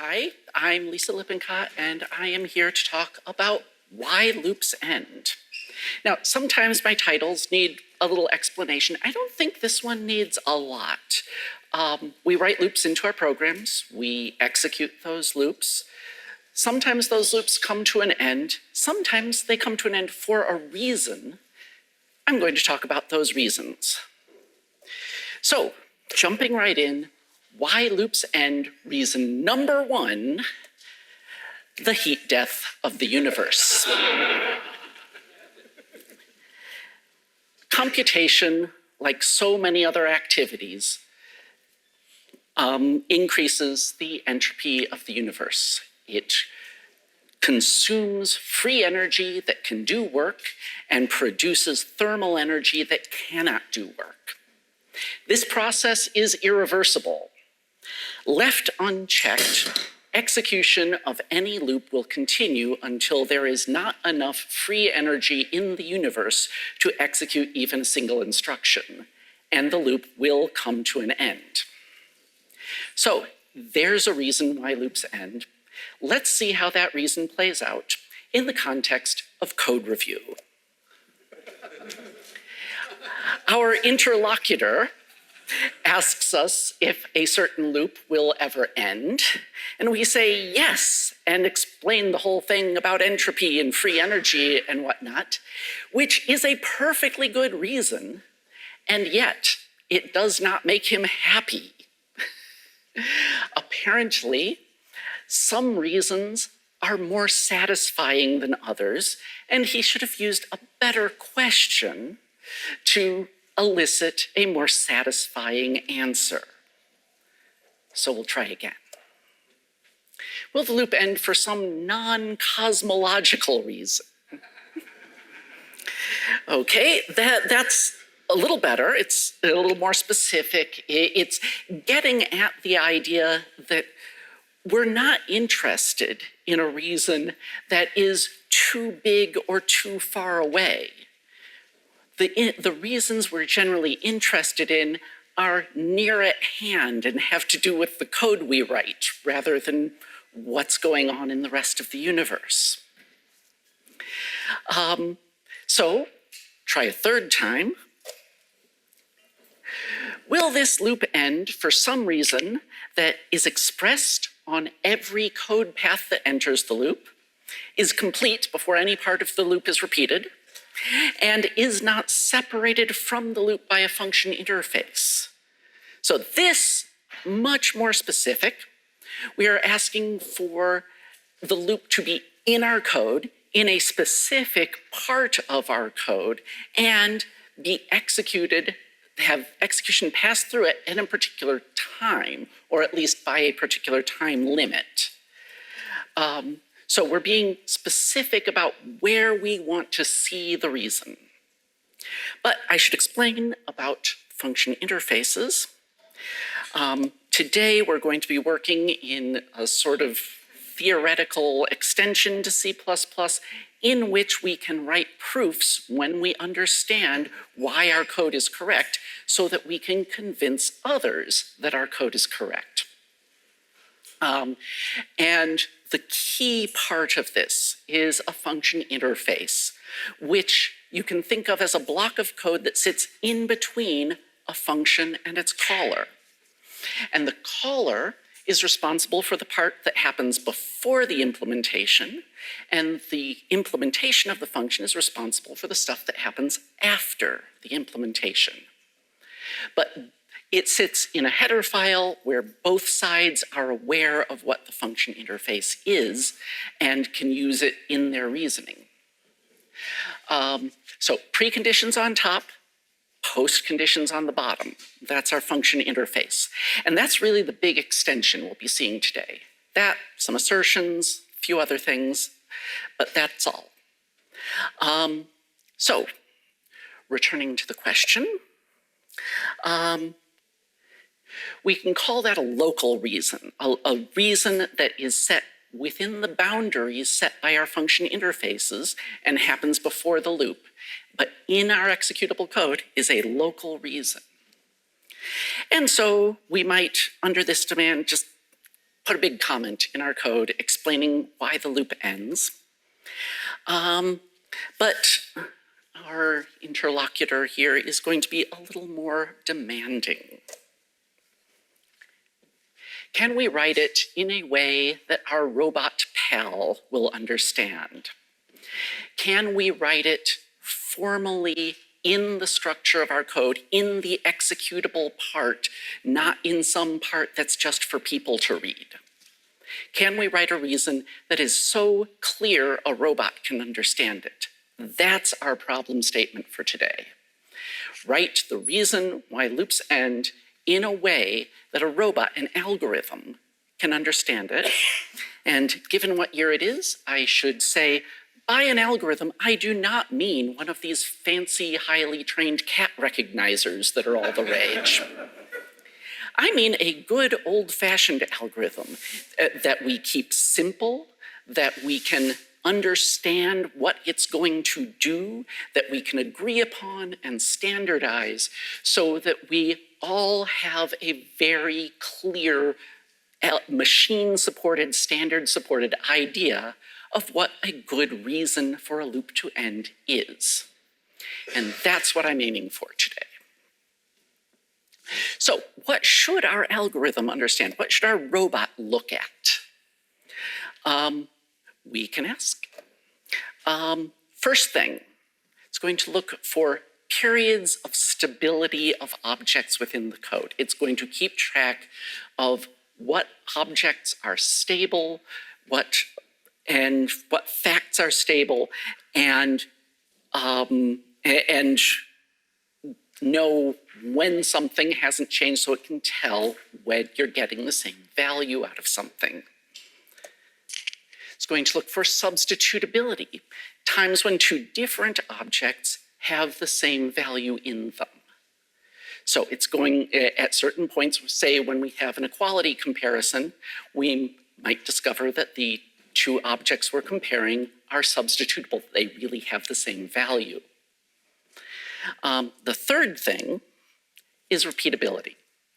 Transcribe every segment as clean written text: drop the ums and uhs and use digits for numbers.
Hi, I'm Lisa Lippincott, and I am here to talk about why loops end. Now, sometimes my titles need a little explanation. I don't think this one needs a lot. We write loops into our programs. We execute those loops. Sometimes those loops come to an end. Sometimes they come to an end for a reason. I'm going to talk about those reasons. So, jumping right in, why loops end, reason number one, the heat death of the universe. Computation, like so many other activities, increases the entropy of the universe. It consumes free energy that can do work and produces thermal energy that cannot do work. This process is irreversible. Left unchecked, execution of any loop will continue until there is not enough free energy in the universe to execute even a single instruction, and the loop will come to an end. So there's a reason why loops end. Let's see how that reason plays out in the context of code review. Our interlocutor asks us if a certain loop will ever end, and we say yes, and explain the whole thing about entropy and free energy and whatnot, which is a perfectly good reason, and yet it does not make him happy. Apparently, some reasons are more satisfying than others, and he should have used a better question to elicit a more satisfying answer. So we'll try again. Will the loop end for some non-cosmological reason? Okay, that's a little better. It's a little more specific. It's getting at the idea that we're not interested in a reason that is too big or too far away. The reasons we're generally interested in are near at hand and have to do with the code we write rather than what's going on in the rest of the universe. So try a third time. Will this loop end for some reason that is expressed on every code path that enters the loop, is complete before any part of the loop is repeated, and is not separated from the loop by a function interface? So this, much more specific, we are asking for the loop to be in our code, in a specific part of our code, and be executed, have execution pass through it at a particular time, or at least by a particular time limit. So we're being specific about where we want to see the reason. But I should explain about function interfaces. Today we're going to be working in a sort of theoretical extension to C++ in which we can write proofs when we understand why our code is correct so that we can convince others that our code is correct. And the key part of this is a function interface, which you can think of as a block of code that sits in between a function and its caller. And the caller is responsible for the part that happens before the implementation, and the implementation of the function is responsible for the stuff that happens after the implementation. But it sits in a header file where both sides are aware of what the function interface is and can use it in their reasoning. So preconditions on top, post conditions on the bottom. That's our function interface. And that's really the big extension we'll be seeing today. That, some assertions, a few other things, but that's all. So, returning to the question, we can call that a local reason, a reason that is set within the boundaries set by our function interfaces and happens before the loop. But in our executable code is a local reason. And so we might, under this demand, just put a big comment in our code explaining why the loop ends. But our interlocutor here is going to be a little more demanding. Can we write it in a way that our robot pal will understand? Can we write it formally in the structure of our code, in the executable part, not in some part that's just for people to read? Can we write a reason that is so clear a robot can understand it? That's our problem statement for today. Write the reason why loops end in a way that a robot, an algorithm, can understand it. And given what year it is, I should say, by an algorithm, I do not mean one of these fancy, highly trained cat recognizers that are all the rage. I mean a good old-fashioned algorithm that we keep simple, that we can understand what it's going to do, that we can agree upon and standardize so that we all have a very clear machine-supported, standard-supported idea of what a good reason for a loop to end is. And that's what I'm aiming for today. So what should our algorithm understand? What should our robot look at? We can ask. First thing, it's going to look for periods of stability of objects within the code. It's going to keep track of what objects are stable, what facts are stable, and know when something hasn't changed, so it can tell when you're getting the same value out of something. It's going to look for substitutability, times when two different objects have the same value in them. So it's going, at certain points, say when we have an equality comparison, we might discover that the two objects we're comparing are substitutable. They really have the same value. The third thing is repeatability,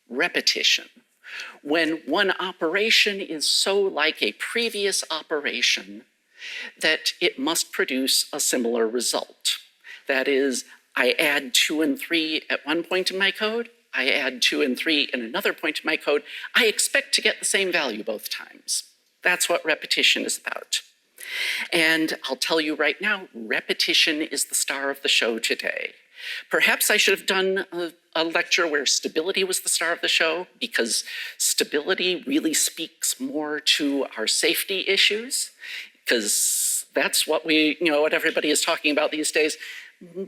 repetition. When one operation is so like a previous operation that it must produce a similar result. That is, I add 2 and 3 at one point in my code, I add 2 and 3 in another point in my code, I expect to get the same value both times. That's what repetition is about. And I'll tell you right now, repetition is the star of the show today. Perhaps I should have done a lecture where stability was the star of the show, because stability really speaks more to our safety issues, because that's what what everybody is talking about these days.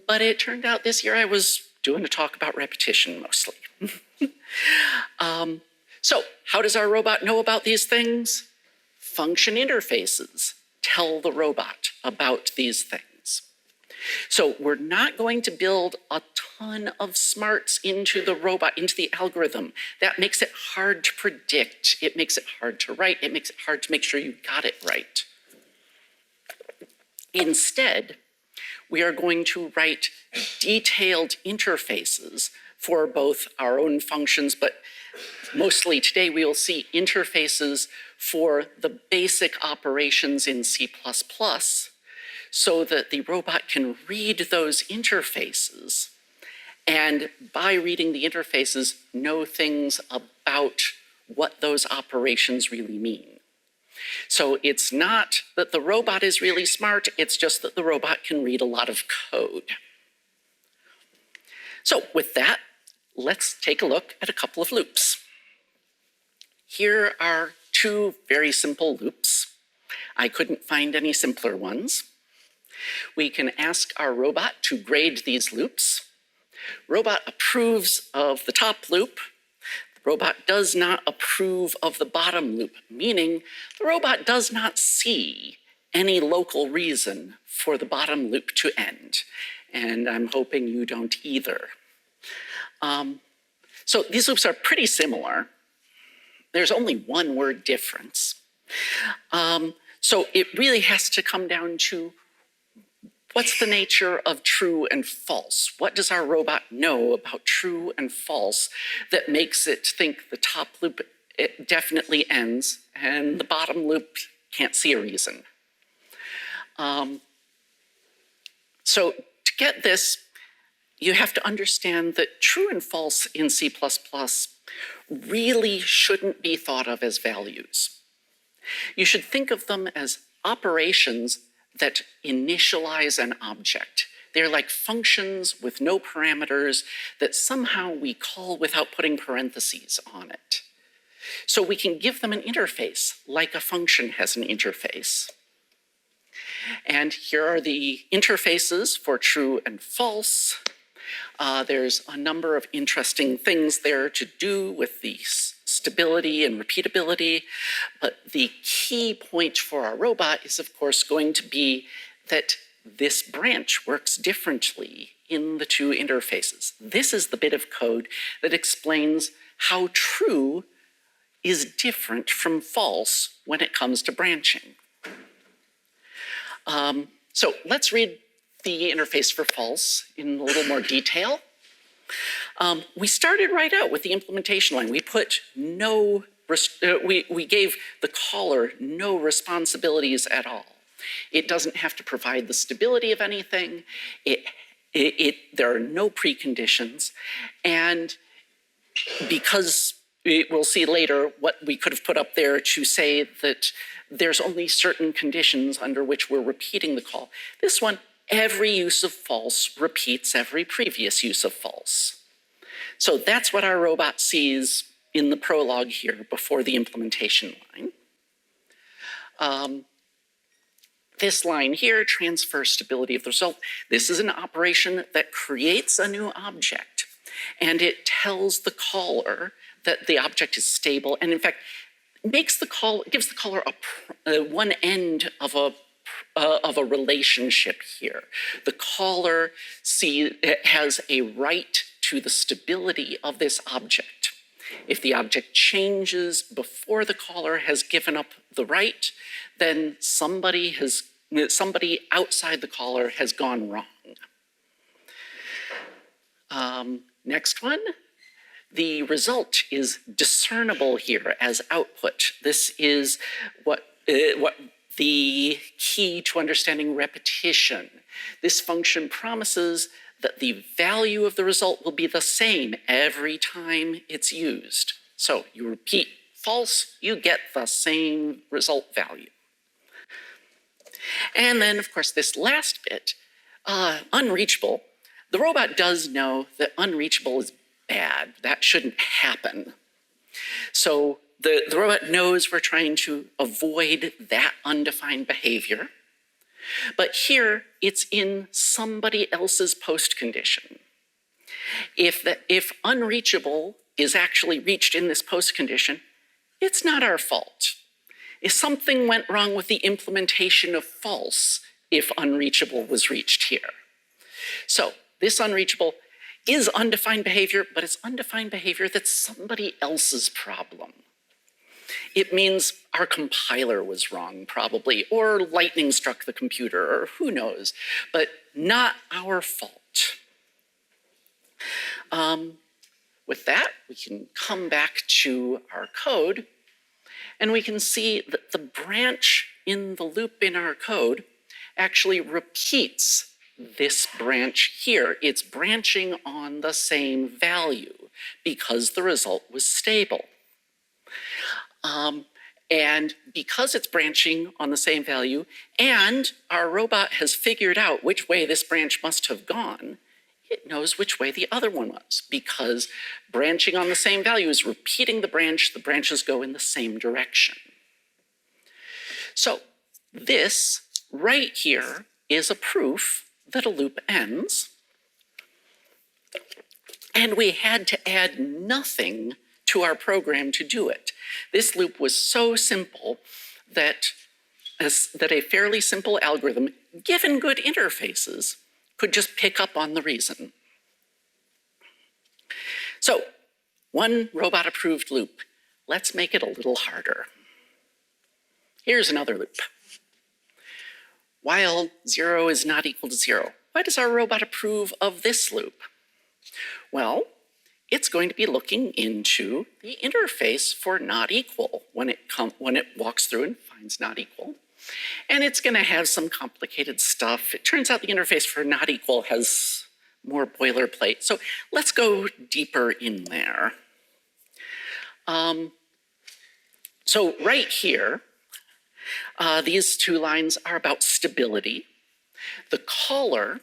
But it turned out this year I was doing a talk about repetition mostly. So how does our robot know about these things? Function interfaces tell the robot about these things. So we're not going to build a ton of smarts into the robot, into the algorithm. That makes it hard to predict. It makes it hard to write. It makes it hard to make sure you got it right. Instead, we are going to write detailed interfaces for both our own functions, but mostly today we will see interfaces for the basic operations in C++, so that the robot can read those interfaces, and by reading the interfaces, know things about what those operations really mean. So it's not that the robot is really smart, it's just that the robot can read a lot of code. So with that, let's take a look at a couple of loops. Here are 2 very simple loops. I couldn't find any simpler ones. We can ask our robot to grade these loops. Robot approves of the top loop. The robot does not approve of the bottom loop, meaning the robot does not see any local reason for the bottom loop to end. And I'm hoping you don't either. So these loops are pretty similar. There's only one word difference. So it really has to come down to what's the nature of true and false? What does our robot know about true and false that makes it think the top loop definitely ends and the bottom loop can't see a reason. So to get this, you have to understand that true and false in C++ really shouldn't be thought of as values. You should think of them as operations that initialize an object. They're like functions with no parameters that somehow we call without putting parentheses on it. So we can give them an interface, like a function has an interface. And here are the interfaces for true and false. There's a number of interesting things there to do with the stability and repeatability, but the key point for our robot is, of course, going to be that this branch works differently in the two interfaces. This is the bit of code that explains how true is different from false when it comes to branching. So let's read the interface for false in a little more detail. We started right out with the implementation line. We put we gave the caller no responsibilities at all. It doesn't have to provide the stability of anything. There are no preconditions. And because we'll see later what we could have put up there to say that there's only certain conditions under which we're repeating the call. This one, every use of false repeats every previous use of false. So that's what our robot sees in the prologue here before the implementation line. This line here, transfer stability of the result. This is an operation that creates a new object, and it tells the caller that the object is stable, and in fact, gives the caller one end of a relationship here. The caller has a right to the stability of this object. If the object changes before the caller has given up the right, then somebody outside the caller has gone wrong. Next one. The result is discernible here as output. This is what the key to understanding repetition. This function promises that the value of the result will be the same every time it's used. So you repeat false, you get the same result value. And then, of course, this last bit, unreachable. The robot does know that unreachable is bad. That shouldn't happen. So the robot knows we're trying to avoid that undefined behavior. But here, it's in somebody else's post condition. If unreachable is actually reached in this post condition, it's not our fault. If something went wrong with the implementation of false, if unreachable was reached here. So this unreachable is undefined behavior, but it's undefined behavior that's somebody else's problem. It means our compiler was wrong, probably, or lightning struck the computer, or who knows, but not our fault. With that, we can come back to our code, and we can see that the branch in the loop in our code actually repeats this branch here. It's branching on the same value because the result was stable. And because it's branching on the same value, and our robot has figured out which way this branch must have gone, it knows which way the other one was, because branching on the same value is repeating the branches go in the same direction. So this right here is a proof that a loop ends, and we had to add nothing to our program to do it. This loop was so simple that a fairly simple algorithm, given good interfaces, could just pick up on the reason. So, one robot-approved loop. Let's make it a little harder. Here's another loop. While 0 is not equal to 0, why does our robot approve of this loop? Well, it's going to be looking into the interface for not equal when it walks through and finds not equal. And it's going to have some complicated stuff. It turns out the interface for not equal has more boilerplate. So let's go deeper in there. So right here, these two lines are about stability. The caller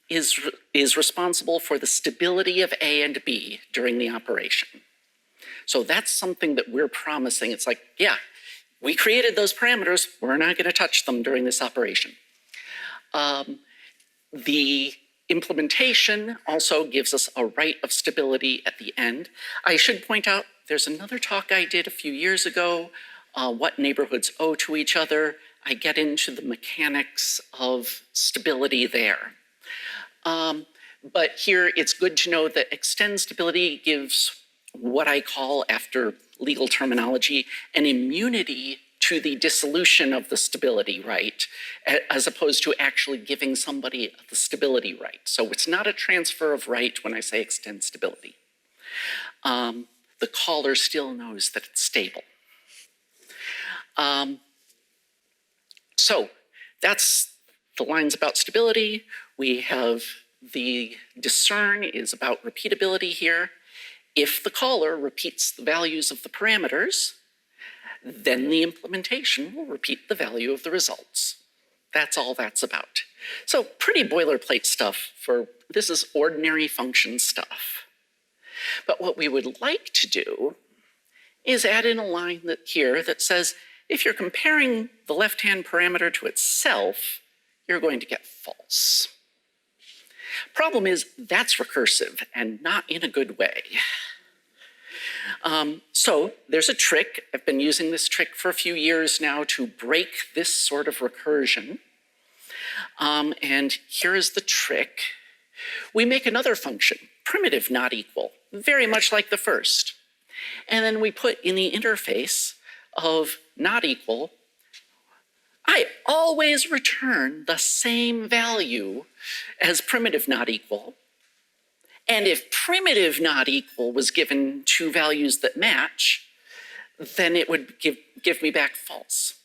is responsible for the stability of A and B during the operation. So that's something that we're promising. It's like, yeah, we created those parameters. We're not going to touch them during this operation. The implementation also gives us a right of stability at the end. I should point out, there's another talk I did a few years ago, what neighborhoods owe to each other. I get into the mechanics of stability there. But here it's good to know that extend stability gives what I call, after legal terminology, an immunity to the dissolution of the stability right, as opposed to actually giving somebody the stability right. So it's not a transfer of right when I say extend stability. The caller still knows that it's stable. So that's the lines about stability. We have the discern is about repeatability here. If the caller repeats the values of the parameters, then the implementation will repeat the value of the results. That's all that's about. So pretty boilerplate stuff this is ordinary function stuff. But what we would like to do is add in a line here that says, if you're comparing the left-hand parameter to itself, you're going to get false. Problem is, that's recursive and not in a good way. So there's a trick. I've been using this trick for a few years now to break this sort of recursion. And here is the trick. We make another function, primitive not equal, very much like the first. And then we put in the interface of not equal, I always return the same value as primitive not equal. And if primitive not equal was given two values that match, then it would give me back false.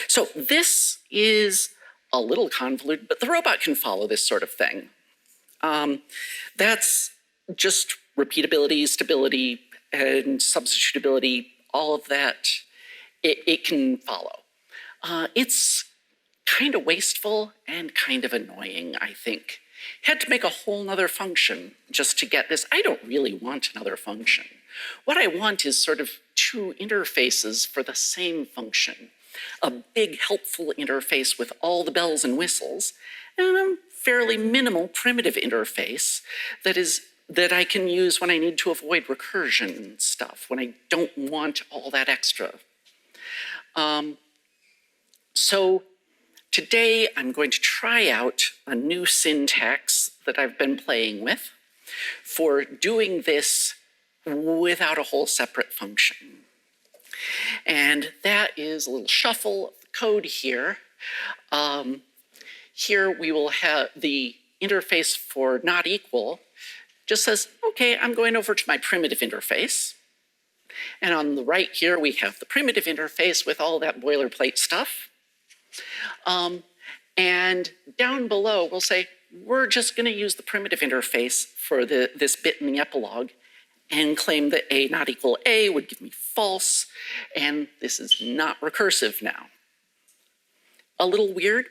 So this is a little convoluted, but the robot can follow this sort of thing. That's just repeatability, stability, and substitutability, all of that, it can follow. It's kind of wasteful and kind of annoying, I think. Had to make a whole nother function just to get this. I don't really want another function. What I want is sort of two interfaces for the same function. A big helpful interface with all the bells and whistles, and a fairly minimal primitive interface that I can use when I need to avoid recursion stuff, when I don't want all that extra. So today I'm going to try out a new syntax that I've been playing with for doing this without a whole separate function. And that is a little shuffle of the code here. Here we will have the interface for not equal just says, okay, I'm going over to my primitive interface. And on the right here, we have the primitive interface with all that boilerplate stuff. And down below, we'll say, we're just going to use the primitive interface for this bit in the epilogue and claim that A not equal A would give me false, and this is not recursive now. A little weird.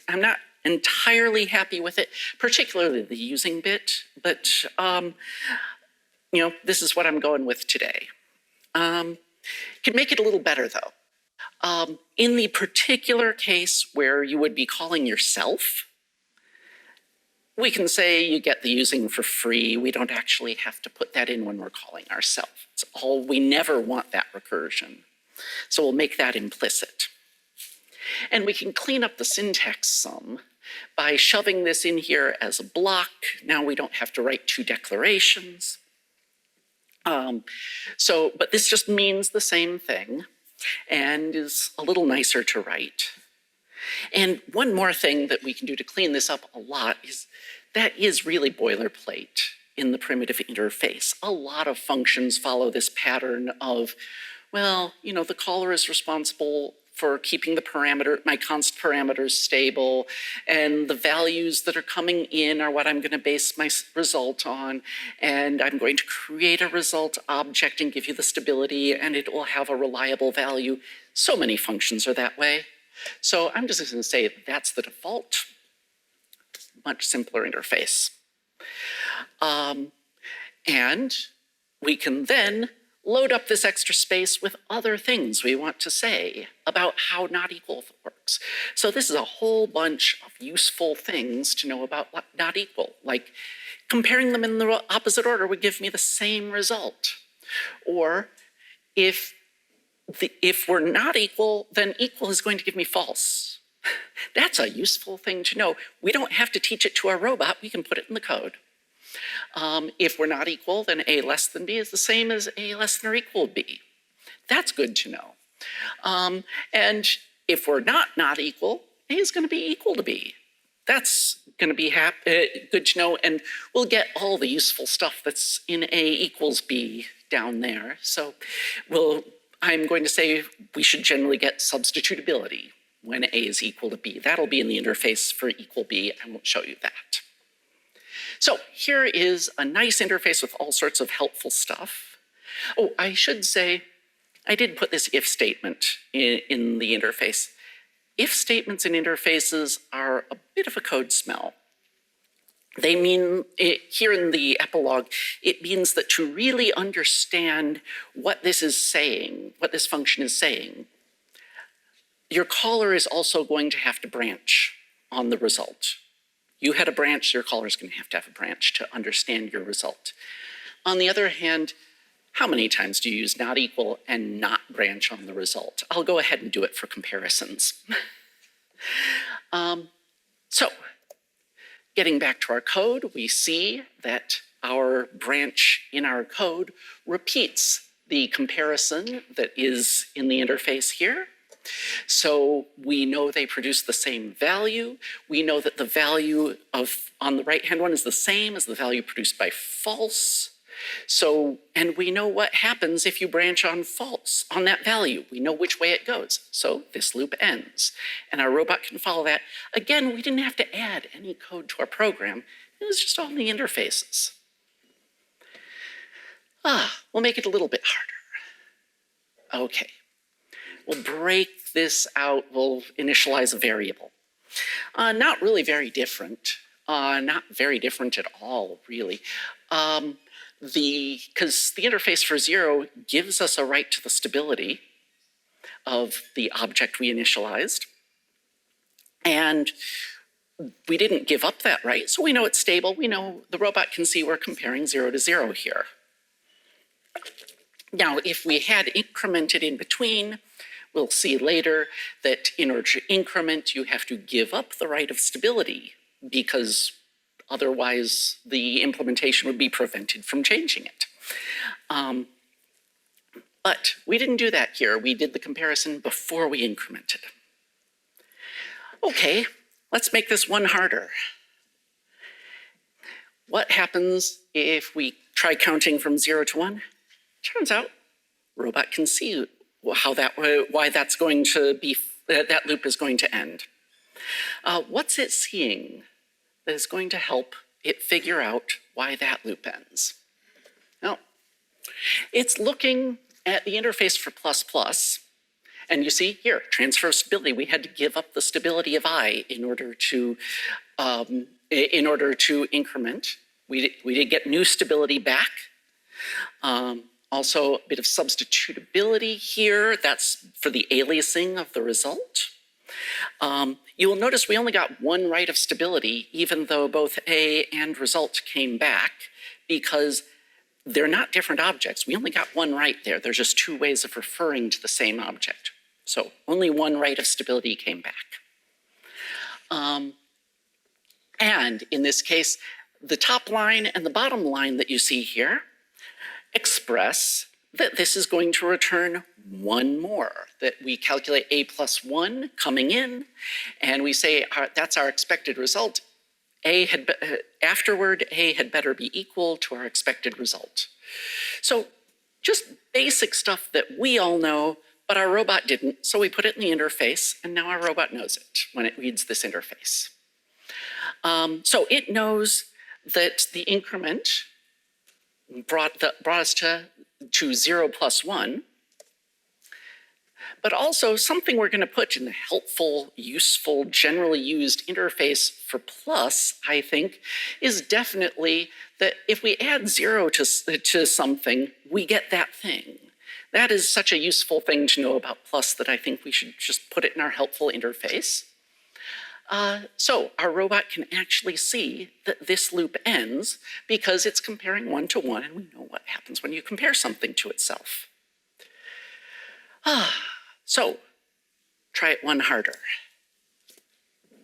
I'm not entirely happy with it, particularly the using bit, but this is what I'm going with today. Can make it a little better though. In the particular case where you would be calling yourself, we can say you get the using for free. We don't actually have to put that in when we're calling ourselves. We never want that recursion. So we'll make that implicit. And we can clean up the syntax some by shoving this in here as a block. Now we don't have to write two declarations. But this just means the same thing and is a little nicer to write. And one more thing that we can do to clean this up a lot is that is really boilerplate. in the primitive interface. A lot of functions follow this pattern of, well, the caller is responsible for keeping my const parameters stable, and the values that are coming in are what I'm going to base my result on, and I'm going to create a result object and give you the stability, and it will have a reliable value. So many functions are that way. So I'm just going to say that's the default. Much simpler interface. And we can then load up this extra space with other things we want to say about how not equal works. So this is a whole bunch of useful things to know about not equal, like comparing them in the opposite order would give me the same result. Or if we're not equal, then equal is going to give me false. That's a useful thing to know. We don't have to teach it to our robot, we can put it in the code. If we're not equal, then A less than B is the same as A less than or equal B. That's good to know. And if we're not equal, A is going to be equal to B. That's going to be good to know, and we'll get all the useful stuff that's in A equals B down there. So I'm going to say we should generally get substitutability when A is equal to B. That'll be in the interface for equal B. I won't show you that. So here is a nice interface with all sorts of helpful stuff. Oh, I should say, I did put this if statement in the interface. If statements in interfaces are a bit of a code smell. They mean, here in the epilogue, it means that to really understand what this is saying, what this function is saying, your caller is also going to have to branch on the result. You had a branch, your caller is going to have a branch to understand your result. On the other hand, how many times do you use not equal and not branch on the result? I'll go ahead and do it for comparisons. So, getting back to our code, we see that our branch in our code repeats the comparison that is in the interface here. So we know they produce the same value. We know that the value on the right-hand one is the same as the value produced by false. And we know what happens if you branch on false, on that value. We know which way it goes. So this loop ends, and our robot can follow that. Again, we didn't have to add any code to our program. It was just all in the interfaces. We'll make it a little bit harder. Okay. We'll break this out, we'll initialize a variable. Not really very different, not very different at all, really. Because the interface for 0 gives us a right to the stability of the object we initialized. And we didn't give up that right, so we know it's stable. We know the robot can see we're comparing 0 to 0 here. Now, if we had incremented in between, we'll see later that in order to increment, you have to give up the right of stability because otherwise the implementation would be prevented from changing it. But we didn't do that here. We did the comparison before we incremented. Okay, let's make this one harder. What happens if we try counting from 0 to 1? Turns out, robot can see why that's going to be, that loop is going to end. What's it seeing that is going to help it figure out why that loop ends? Well, it's looking at the interface for ++, and you see here, transfer of stability. We had to give up the stability of I in order to increment. We did get new stability back. Also, a bit of substitutability here. That's for the aliasing of the result. You will notice we only got one right of stability, even though both A and result came back, because they're not different objects. We only got one right there. There's just two ways of referring to the same object. So only one right of stability came back. And in this case, the top line and the bottom line that you see here express that this is going to return one more, that we calculate A + 1 coming in, and we say that's our expected result, afterward, A had better be equal to our expected result. So just basic stuff that we all know, but our robot didn't, so we put it in the interface, and now our robot knows it when it reads this interface. So it knows that the increment brought us to 0 plus 1, but also something we're going to put in the helpful, useful, generally used interface for plus, I think, is definitely that if we add 0 to something, we get that thing. That is such a useful thing to know about plus that I think we should just put it in our helpful interface. So our robot can actually see that this loop ends because it's comparing 1 to 1, and we know what happens when you compare something to itself. So try it one harder.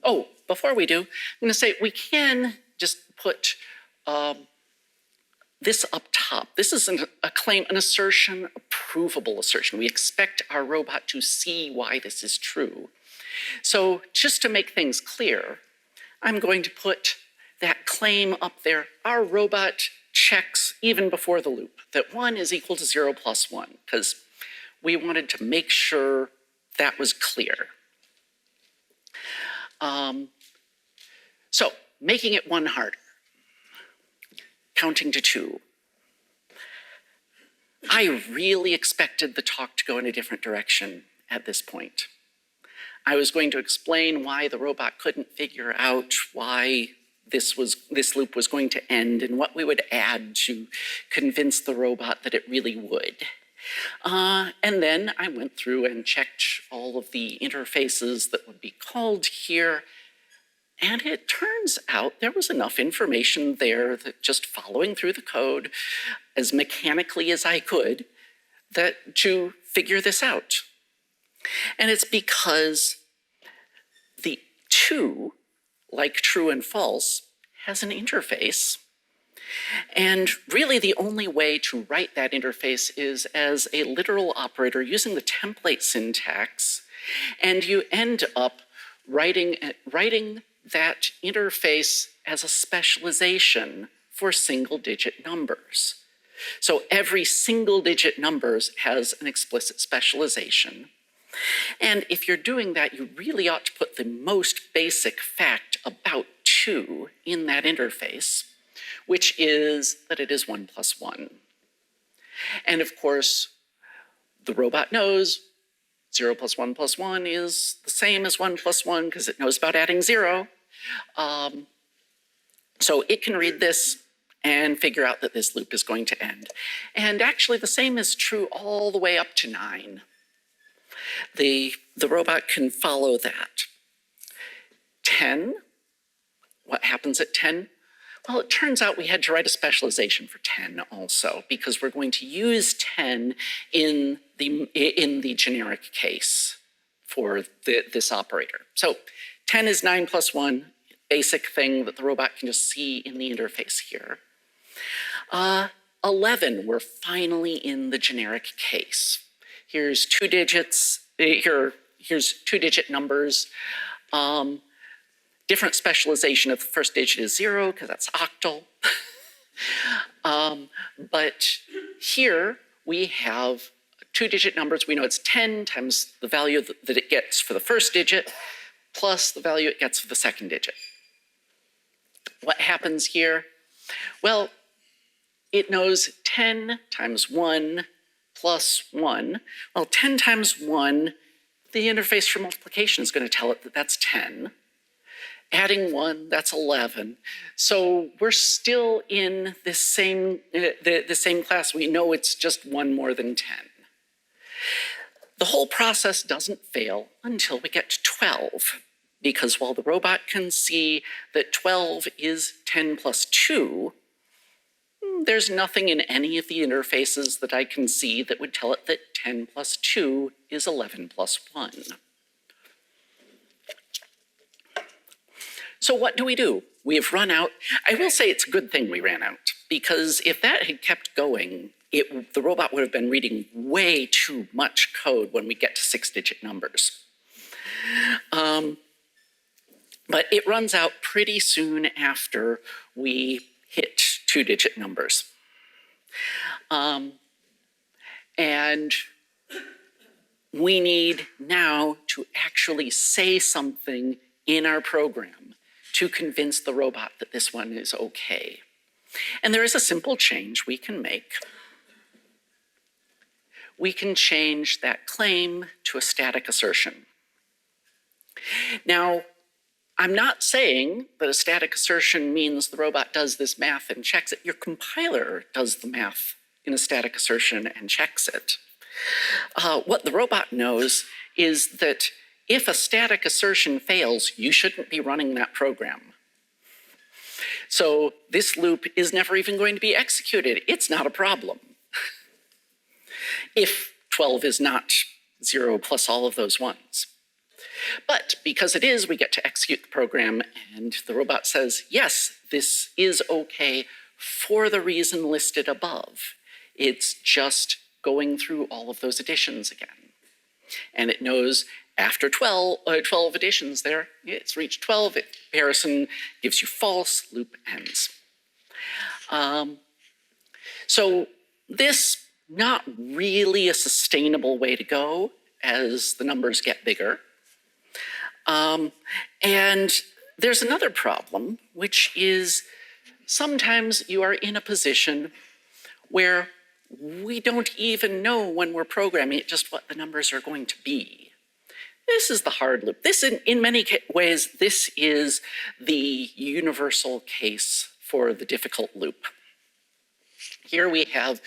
Oh, before we do, I'm going to say we can just put this up top. This is a claim, an assertion, a provable assertion. We expect our robot to see why this is true. So just to make things clear, I'm going to put that claim up there. Our robot checks even before the loop that 1 is equal to 0 plus 1, because we wanted to make sure that was clear. So making it 1 harder, counting to 2. I really expected the talk to go in a different direction at this point. I was going to explain why the robot couldn't figure out why this loop was going to end and what we would add to convince the robot that it really would. And then I went through and checked all of the interfaces that would be called here. And it turns out there was enough information there that just following through the code as mechanically as I could to figure this out. And it's because the 2, like true and false, has an interface. And really the only way to write that interface is as a literal operator using the template syntax. And you end up writing that interface as a specialization for single-digit numbers. So every single-digit numbers has an explicit specialization. And if you're doing that, you really ought to put the most basic fact about 2 in that interface, which is that it is 1 plus 1. And of course, the robot knows 0 plus 1 plus 1 is the same as 1 plus 1 because it knows about adding 0. So it can read this and figure out that this loop is going to end. And actually the same is true all the way up to 9. The robot can follow that. 10, what happens at 10? Well, it turns out we had to write a specialization for 10 also, because we're going to use 10 in the generic case for this operator. So 10 is 9 plus 1, basic thing that the robot can just see in the interface here. 11, we're finally in the generic case. Here's 2 digits, here's 2-digit numbers. Different specialization of the first digit is 0, because that's octal. But here we have 2-digit numbers. We know it's 10 times the value that it gets for the first digit, plus the value it gets for the second digit. What happens here? Well, it knows 10 times 1 plus 1. Well, 10 times 1, the interface for multiplication is going to tell it that that's 10. Adding 1, that's 11. So we're still in this same, the same class. We know it's just 1 more than 10. The whole process doesn't fail until we get to 12, because while the robot can see that 12 is 10 plus 2, there's nothing in any of the interfaces that I can see that would tell it that 10 plus 2 is 11 plus 1. So what do? We have run out. I will say it's a good thing we ran out, because if that had kept going, the robot would have been reading way too much code when we get to 6-digit numbers. But it runs out pretty soon after we hit 2-digit numbers. And we need now to actually say something in our program to convince the robot that this one is okay. And there is a simple change we can make. We can change that claim to a static assertion. Now, I'm not saying that a static assertion means the robot does this math and checks it. Your compiler does the math in a static assertion and checks it. What the robot knows is that if a static assertion fails, you shouldn't be running that program. So this loop is never even going to be executed. It's not a problem. If 12 is not 0 plus all of those ones. But because it is, we get to execute the program, and the robot says, yes, this is okay for the reason listed above. It's just going through all of those additions again. And it knows after 12 additions there, it's reached 12, comparison gives you false, loop ends. So this, not really a sustainable way to go as the numbers get bigger. And there's another problem, which is sometimes you are in a position where we don't even know when we're programming it just what the numbers are going to be. This is the hard loop. This, in many ways, this is the universal case for the difficult loop. Here we have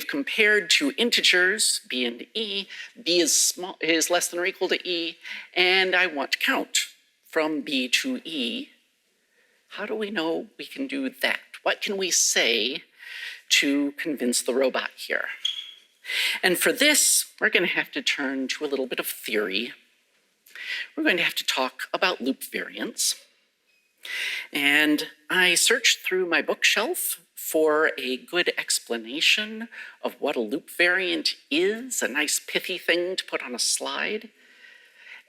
compared two integers, b and e. b is less than or equal to e, and I want to count from b to e. How do we know we can do that? What can we say to convince the robot here? And for this, we're going to have to turn to a little bit of theory. We're going to have to talk about loop variants. And I searched through my bookshelf for a good explanation of what a loop variant is, a nice pithy thing to put on a slide.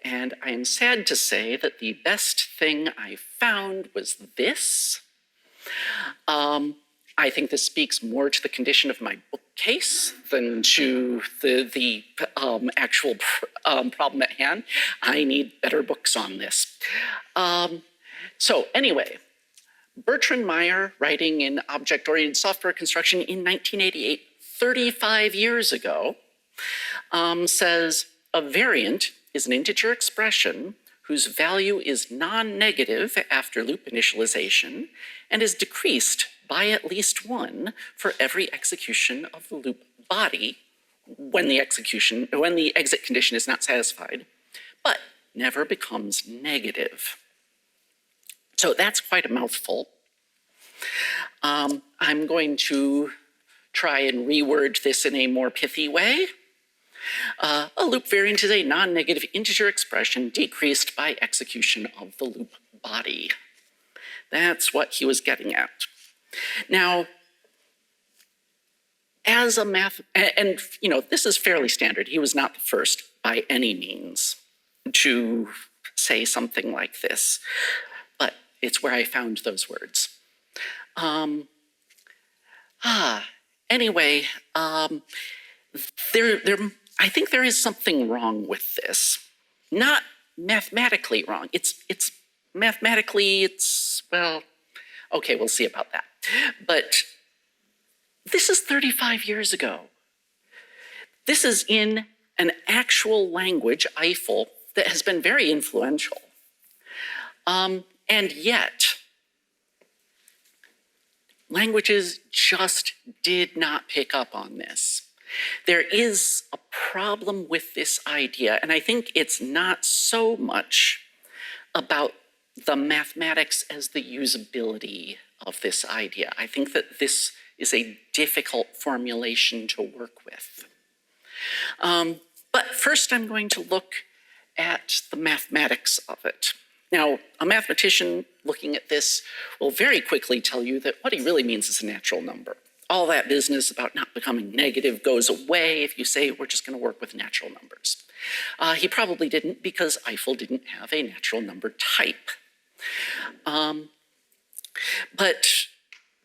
And I am sad to say that the best thing I found was this. I think this speaks more to the condition of my bookcase than to the actual problem at hand. I need better books on this. So anyway, Bertrand Meyer, writing in Object-Oriented Software Construction in 1988, 35 years ago, says, a variant is an integer expression whose value is non-negative after loop initialization and is decreased by at least 1 for every execution of the loop body when the exit condition is not satisfied, but never becomes negative. So that's quite a mouthful. I'm going to try and reword this in a more pithy way. A loop variant is a non-negative integer expression decreased by execution of the loop body. That's what he was getting at. Now, as a and this is fairly standard. He was not the first by any means to say something like this, but it's where I found those words. Anyway, I think there is something wrong with this. Not mathematically wrong. It's mathematically, well, okay, we'll see about that. But this is 35 years ago. This is in an actual language, Eiffel, that has been very influential. And yet, languages just did not pick up on this. There is a problem with this idea, and I think it's not so much about the mathematics as the usability of this idea. I think that this is a difficult formulation to work with. But first I'm going to look at the mathematics of it. Now, a mathematician looking at this will very quickly tell you that what he really means is a natural number. All that business about not becoming negative goes away if you say we're just going to work with natural numbers. He probably didn't, because Eiffel didn't have a natural number type. But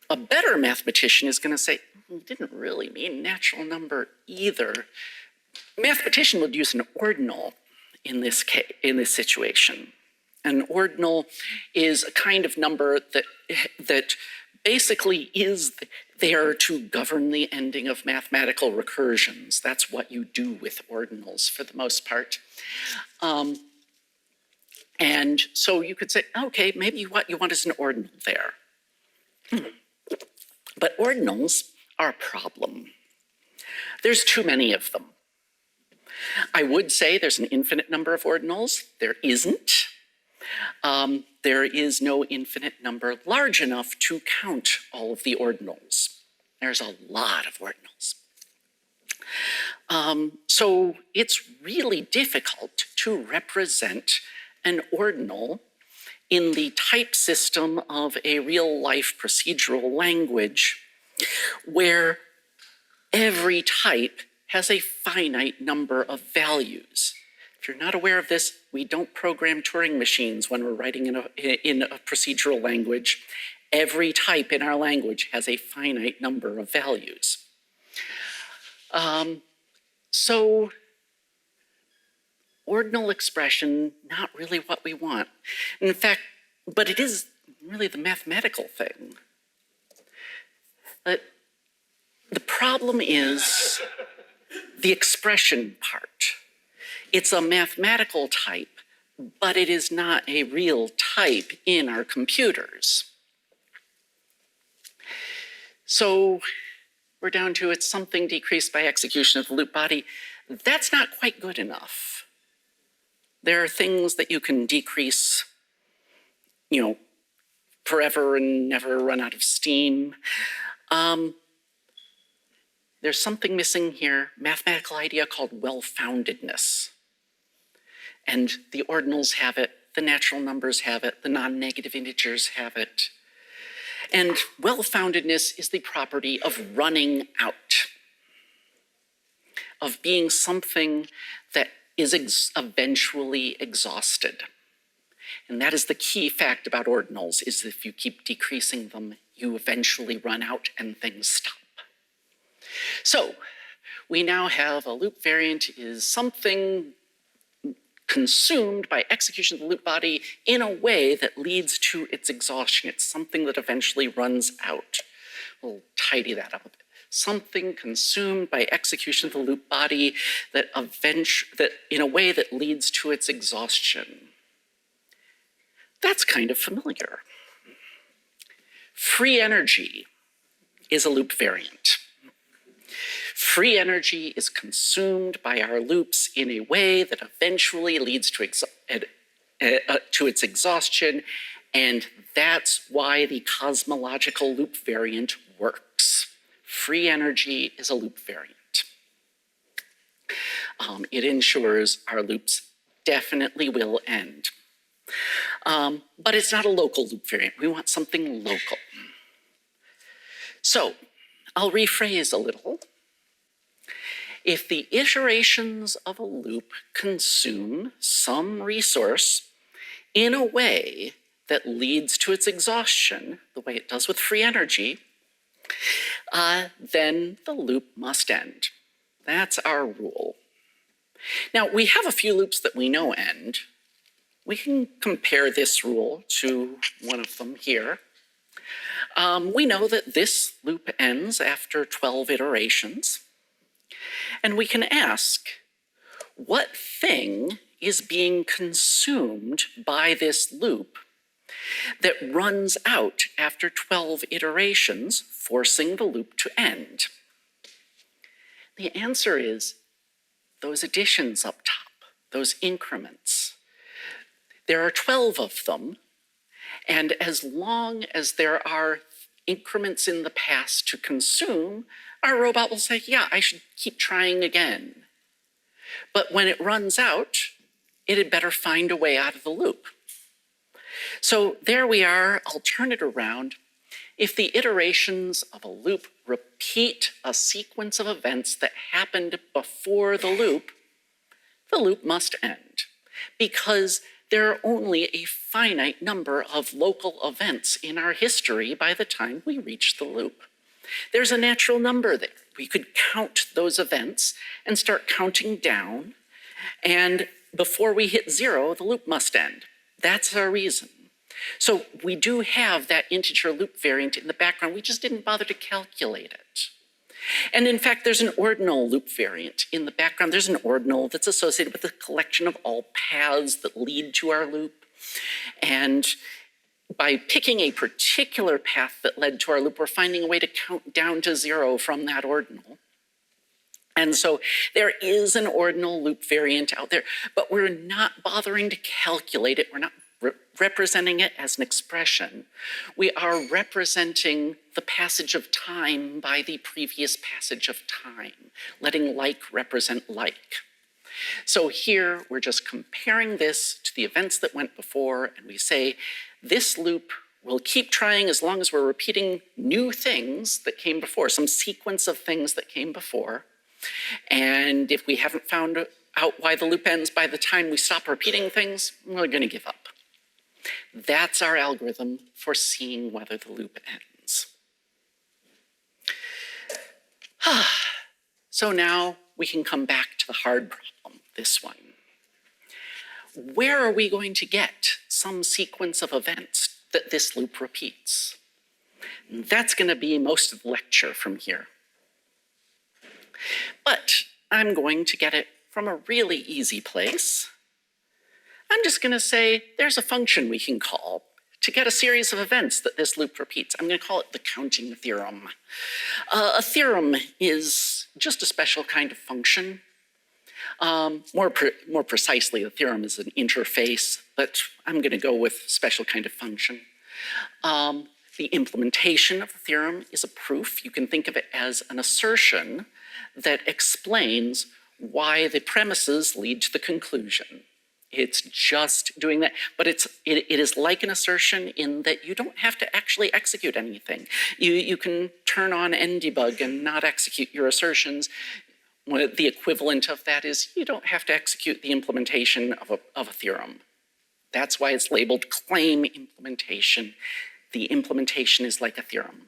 a better mathematician is going to say, it didn't really mean natural number either. A mathematician would use an ordinal in this case, in this situation. An ordinal is a kind of number that basically is there to govern the ending of mathematical recursions. That's what you do with ordinals for the most part. And so you could say, okay, maybe what you want is an ordinal there. But ordinals are a problem. There's too many of them. I would say there's an infinite number of ordinals. There isn't. There is no infinite number large enough to count all of the ordinals. There's a lot of ordinals. So it's really difficult to represent an ordinal in the type system of a real-life procedural language where every type has a finite number of values. If you're not aware of this, we don't program Turing machines when we're writing in a procedural language. Every type in our language has a finite number of values. So ordinal expression, not really what we want. In fact, but it is really the mathematical thing. But the problem is the expression part. It's a mathematical type, but it is not a real type in our computers. So we're down to it's something decreased by execution of the loop body. That's not quite good enough. There are things that you can decrease, forever and never run out of steam. There's something missing here, mathematical idea called well-foundedness. And the ordinals have it, the natural numbers have it, the non-negative integers have it. And well-foundedness is the property of running out, of being something that is eventually exhausted. And that is the key fact about ordinals, is if you keep decreasing them, you eventually run out and things stop. So we now have a loop variant is something consumed by execution of the loop body in a way that leads to its exhaustion. It's something that eventually runs out. We'll tidy that up a bit. Something consumed by execution of the loop body that in a way that leads to its exhaustion. That's kind of familiar. Free energy is a loop variant. Free energy is consumed by our loops in a way that eventually leads to its exhaustion, and that's why the cosmological loop variant works. Free energy is a loop variant. It ensures our loops definitely will end. But it's not a local loop variant. We want something local. So I'll rephrase a little. If the iterations of a loop consume some resource in a way that leads to its exhaustion, the way it does with free energy, then the loop must end. That's our rule. Now, we have a few loops that we know end. We can compare this rule to one of them here. We know that this loop ends after 12 iterations. And we can ask, what thing is being consumed by this loop that runs out after 12 iterations, forcing the loop to end? The answer is those additions up top, those increments. There are 12 of them, and as long as there are increments in the past to consume, our robot will say, yeah, I should keep trying again. But when it runs out, it had better find a way out of the loop. So there we are. I'll turn it around. If the iterations of a loop repeat a sequence of events that happened before the loop must end, because there are only a finite number of local events in our history by the time we reach the loop. There's a natural number there. We could count those events and start counting down, and before we hit 0, the loop must end. That's our reason. So we do have that integer loop variant in the background. We just didn't bother to calculate it. And in fact, there's an ordinal loop variant in the background. There's an ordinal that's associated with the collection of all paths that lead to our loop. And by picking a particular path that led to our loop, we're finding a way to count down to 0 from that ordinal. And so there is an ordinal loop variant out there, but we're not bothering to calculate it. We're not representing it as an expression. We are representing the passage of time by the previous passage of time, letting like represent like. So here we're just comparing this to the events that went before, and we say this loop will keep trying as long as we're repeating new things that came before, some sequence of things that came before. And if we haven't found out why the loop ends by the time we stop repeating things, we're going to give up. That's our algorithm for seeing whether the loop ends. So now we can come back to the hard problem, this one. Where are we going to get some sequence of events that this loop repeats? That's going to be most of the lecture from here. But I'm going to get it from a really easy place. I'm just going to say there's a function we can call to get a series of events that this loop repeats. I'm going to call it the counting theorem. A theorem is just a special kind of function. More precisely, a theorem is an interface, but I'm going to go with special kind of function. The implementation of the theorem is a proof. You can think of it as an assertion that explains why the premises lead to the conclusion. It's just doing that, but it is like an assertion in that you don't have to actually execute anything. You can turn on ndebug and not execute your assertions. The equivalent of that is you don't have to execute the implementation of a theorem. That's why it's labeled claim implementation. The implementation is like a theorem.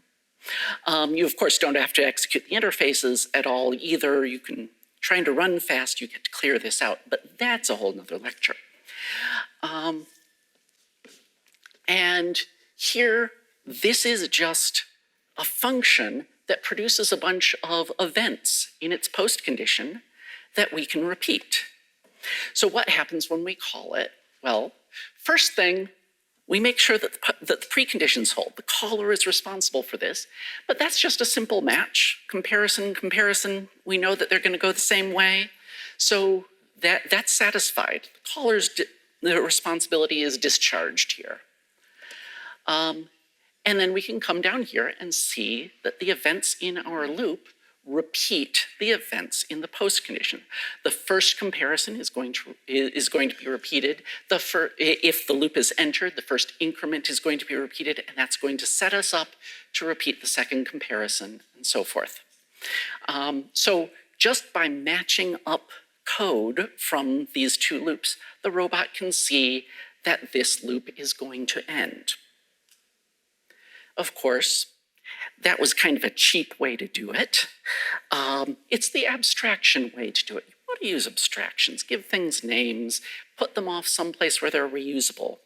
You, of course, don't have to execute the interfaces at all either. You can, trying to run fast, you get to clear this out, but that's a whole nother lecture. And here, this is just a function that produces a bunch of events in its post condition that we can repeat. So what happens when we call it? Well, first thing, we make sure that the preconditions hold. The caller is responsible for this, but that's just a simple match. Comparison, we know that they're going to go the same way. So that's satisfied. The caller's the responsibility is discharged here. And then we can come down here and see that the events in our loop repeat the events in the post condition. The first comparison is going to be repeated. If the loop is entered, the first increment is going to be repeated, and that's going to set us up to repeat the second comparison, and so forth. So just by matching up code from these two loops, the robot can see that this loop is going to end. Of course, that was kind of a cheap way to do it. It's the abstraction way to do it. You want to use abstractions, give things names, put them off someplace where they're reusable.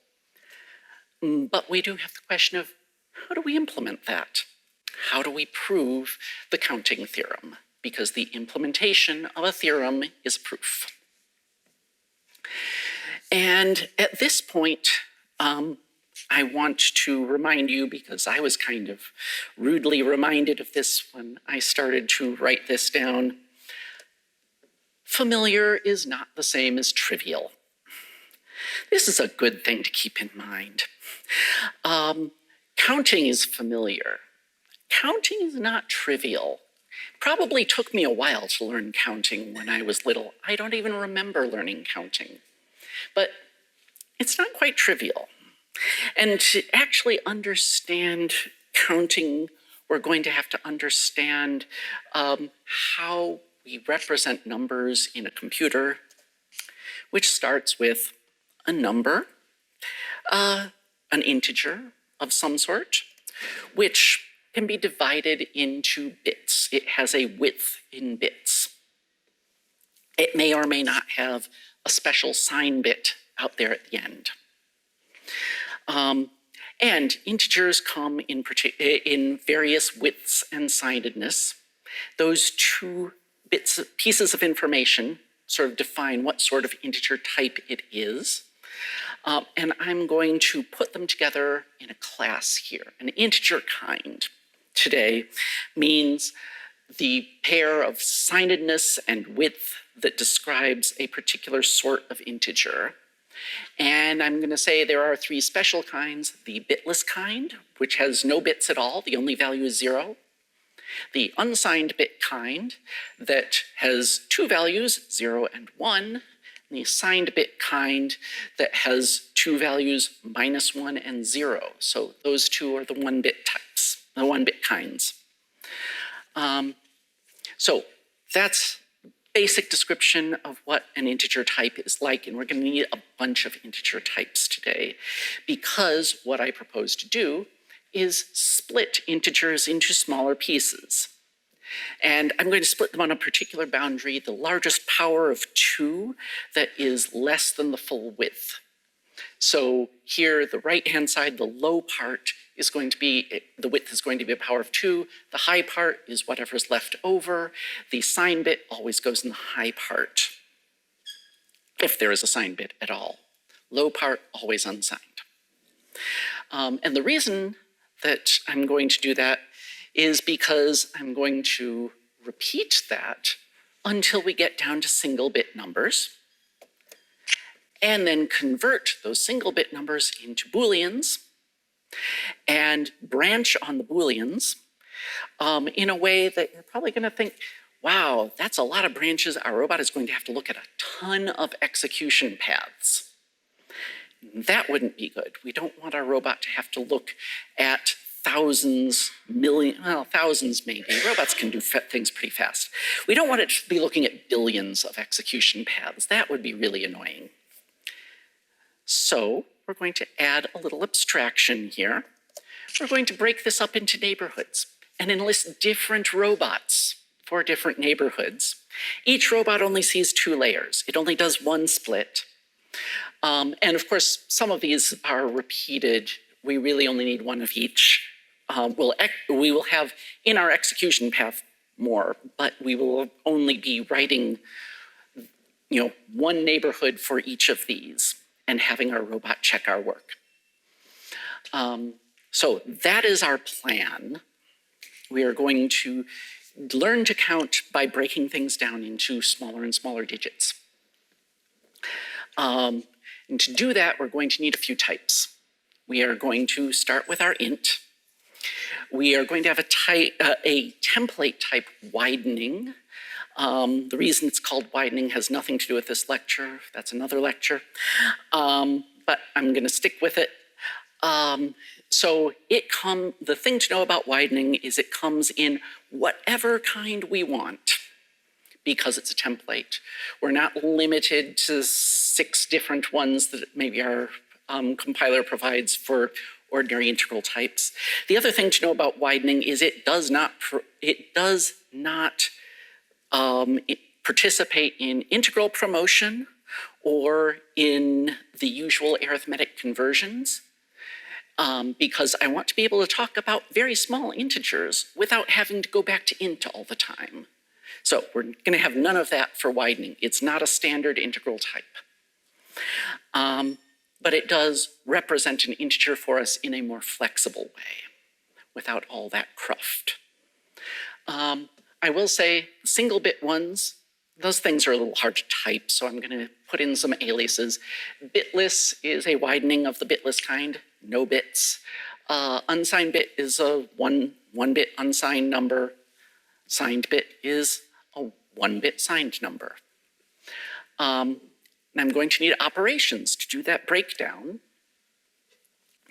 But we do have the question of, how do we implement that? How do we prove the counting theorem? Because the implementation of a theorem is a proof. And at this point, I want to remind you, because I was kind of rudely reminded of this when I started to write this down, familiar is not the same as trivial. This is a good thing to keep in mind. Counting is familiar. Counting is not trivial. Probably took me a while to learn counting when I was little. I don't even remember learning counting. But it's not quite trivial. And to actually understand counting, we're going to have to understand how we represent numbers in a computer, which starts with a number, an integer of some sort, which can be divided into bits. It has a width in bits. It may or may not have a special sign bit out there at the end. And integers come in various widths and signedness. Those two pieces of information sort of define what sort of integer type it is. And I'm going to put them together in a class here. An integer kind today means the pair of signedness and width that describes a particular sort of integer. And I'm going to say there are three special kinds: the bitless kind, which has no bits at all, the only value is 0. The unsigned bit kind that has two values, 0 and 1. And the signed bit kind that has two values, -1 and 0. So those two are the 1-bit types, the 1-bit kinds. So that's basic description of what an integer type is like, and we're going to need a bunch of integer types today, because what I propose to do is split integers into smaller pieces. And I'm going to split them on a particular boundary, the largest power of 2 that is less than the full width. So here, the right-hand side, the low part is going to be, the width is going to be a power of 2. The high part is whatever's left over. The sign bit always goes in the high part, if there is a sign bit at all. Low part, always unsigned. And the reason that I'm going to do that is because I'm going to repeat that until we get down to single-bit numbers, and then convert those single-bit numbers into Booleans, and branch on the Booleans in a way that you're probably going to think, wow, that's a lot of branches. Our robot is going to have to look at a ton of execution paths. That wouldn't be good. We don't want our robot to have to look at thousands, thousands maybe. Robots can do things pretty fast. We don't want it to be looking at billions of execution paths. That would be really annoying. So we're going to add a little abstraction here. We're going to break this up into neighborhoods and enlist different robots for different neighborhoods. Each robot only sees 2 layers. It only does 1 split. And of course, some of these are repeated. We really only need 1 of each. We will have in our execution path more, but we will only be writing, 1 neighborhood for each of these and having our robot check our work. So that is our plan. We are going to learn to count by breaking things down into smaller and smaller digits. And to do that, we're going to need a few types. We are going to start with our int. We are going to have a template type widening. The reason it's called widening has nothing to do with this lecture. That's another lecture. But I'm going to stick with it. So the thing to know about widening is it comes in whatever kind we want, because it's a template. We're not limited to 6 different ones that maybe our compiler provides for ordinary integral types. The other thing to know about widening is it does not participate in integral promotion or in the usual arithmetic conversions, because I want to be able to talk about very small integers without having to go back to int all the time. So we're going to have none of that for widening. It's not a standard integral type. But it does represent an integer for us in a more flexible way, without all that cruft. I will say single bit ones, those things are a little hard to type, so I'm going to put in some aliases. Bitless is a widening of the bitless kind, no bits. Unsigned bit is a one bit unsigned number. Signed bit is a 1-bit signed number. I'm going to need operations to do that breakdown.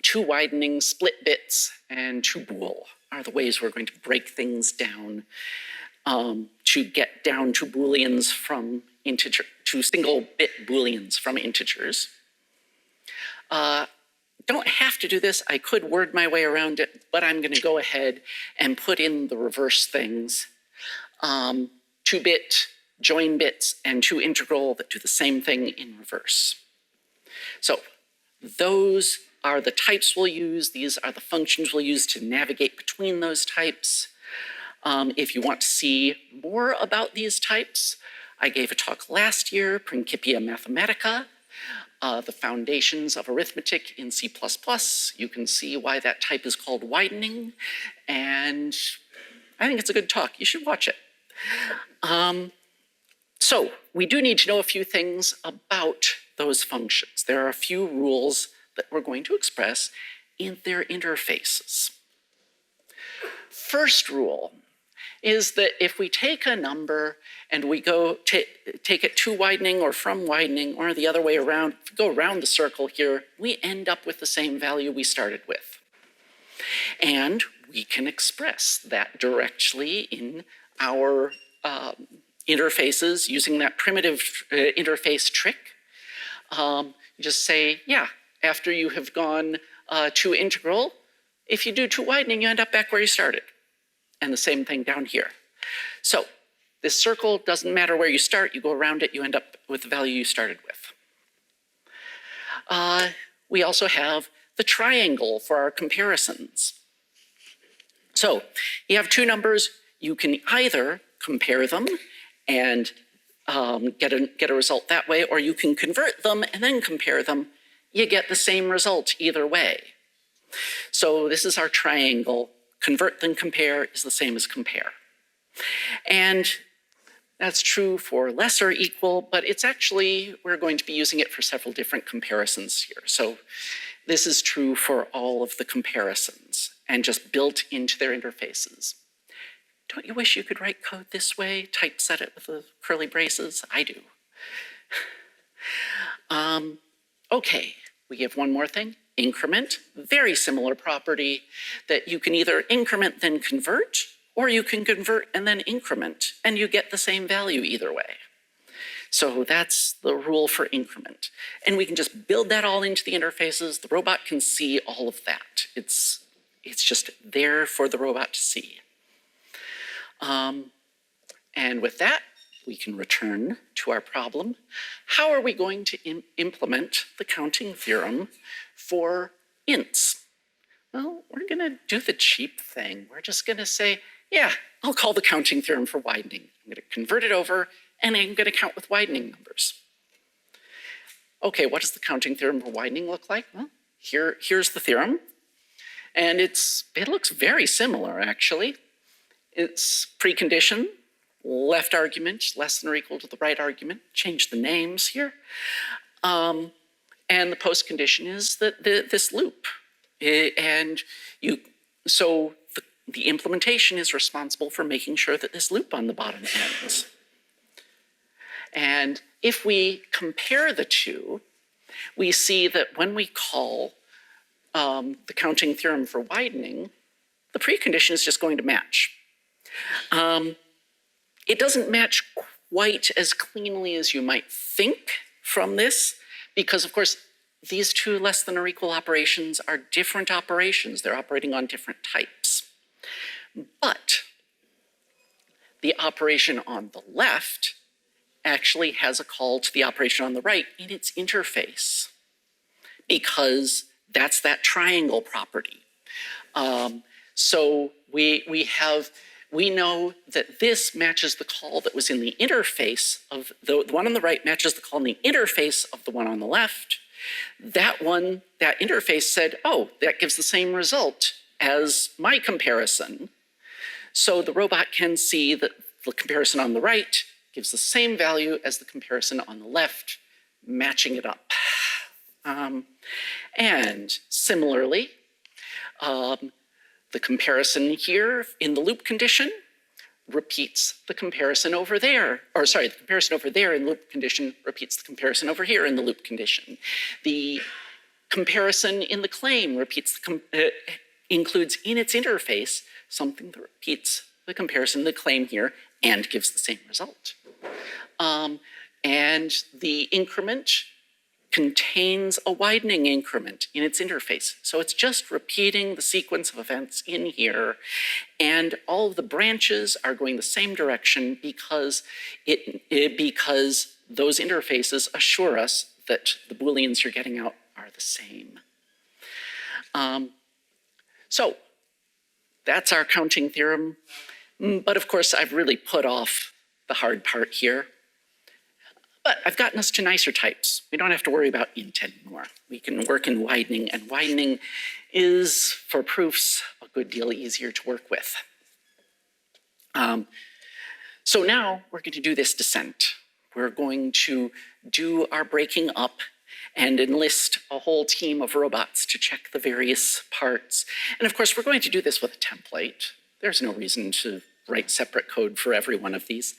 2 widening split bits and 2 bool are the ways we're going to break things down to get down to Booleans from to single bit Booleans from integers. Don't have to do this. I could word my way around it, but I'm going to go ahead and put in the reverse things. 2-bit join bits and 2-integral that do the same thing in reverse. So those are the types we'll use. These are the functions we'll use to navigate between those types. If you want to see more about these types, I gave a talk last year, Principia Mathematica, the foundations of arithmetic in C++. You can see why that type is called widening, and I think it's a good talk. You should watch it. So we do need to know a few things about those functions. There are a few rules that we're going to express in their interfaces. First rule is that if we take a number and we go take it to widening or from widening or the other way around, if we go around the circle here, we end up with the same value we started with. And we can express that directly in our interfaces using that primitive interface trick. You just say, yeah, after you have gone to integral, if you do to widening, you end up back where you started. And the same thing down here. So this circle doesn't matter where you start, you go around it, you end up with the value you started with. We also have the triangle for our comparisons. So you have two numbers, you can either compare them and get a result that way, or you can convert them and then compare them. You get the same result either way. So this is our triangle. Convert then compare is the same as compare. And that's true for less or equal, but it's actually, we're going to be using it for several different comparisons here. So this is true for all of the comparisons and just built into their interfaces. Don't you wish you could write code this way, typeset it with the curly braces? I do. Okay, we have one more thing. Increment, very similar property that you can either increment then convert, or you can convert and then increment, and you get the same value either way. So that's the rule for increment. And we can just build that all into the interfaces. The robot can see all of that. It's just there for the robot to see. And with that, we can return to our problem. How are we going to implement the counting theorem for ints? Well, we're gonna do the cheap thing. We're just gonna say, yeah, I'll call the counting theorem for widening. I'm gonna convert it over and I'm gonna count with widening numbers. Okay, what does the counting theorem for widening look like? Well, here's the theorem. And it looks very similar, actually. It's precondition, left argument less than or equal to the right argument. Change the names here. And the postcondition is that this loop. So the implementation is responsible for making sure that this loop on the bottom ends. And if we compare the two, we see that when we call the counting theorem for widening, the precondition is just going to match. It doesn't match quite as cleanly as you might think from this, because of course, these two less than or equal operations are different operations. They're operating on different types. But the operation on the left actually has a call to the operation on the right in its interface, because that's that triangle property. So we know that this matches the call that was in the interface of the one on the right matches the call in the interface of the one on the left. That interface said, oh, that gives the same result as my comparison. So the robot can see that the comparison on the right gives the same value as the comparison on the left, matching it up. And similarly, the comparison here in the loop condition repeats the comparison over there, or sorry, the comparison over there in the loop condition repeats the comparison over here in the loop condition. The comparison in the claim includes in its interface something that repeats the comparison in the claim here and gives the same result. And the increment contains a widening increment in its interface. So it's just repeating the sequence of events in here, and all of the branches are going the same direction because those interfaces assure us that the Booleans you're getting out are the same. So that's our counting theorem. But of course, I've really put off the hard part here. But I've gotten us to nicer types. We don't have to worry about int anymore. We can work in widening, and widening is, for proofs, a good deal easier to work with. So now we're going to do this descent. We're going to do our breaking up and enlist a whole team of robots to check the various parts. And of course, we're going to do this with a template. There's no reason to write separate code for every one of these.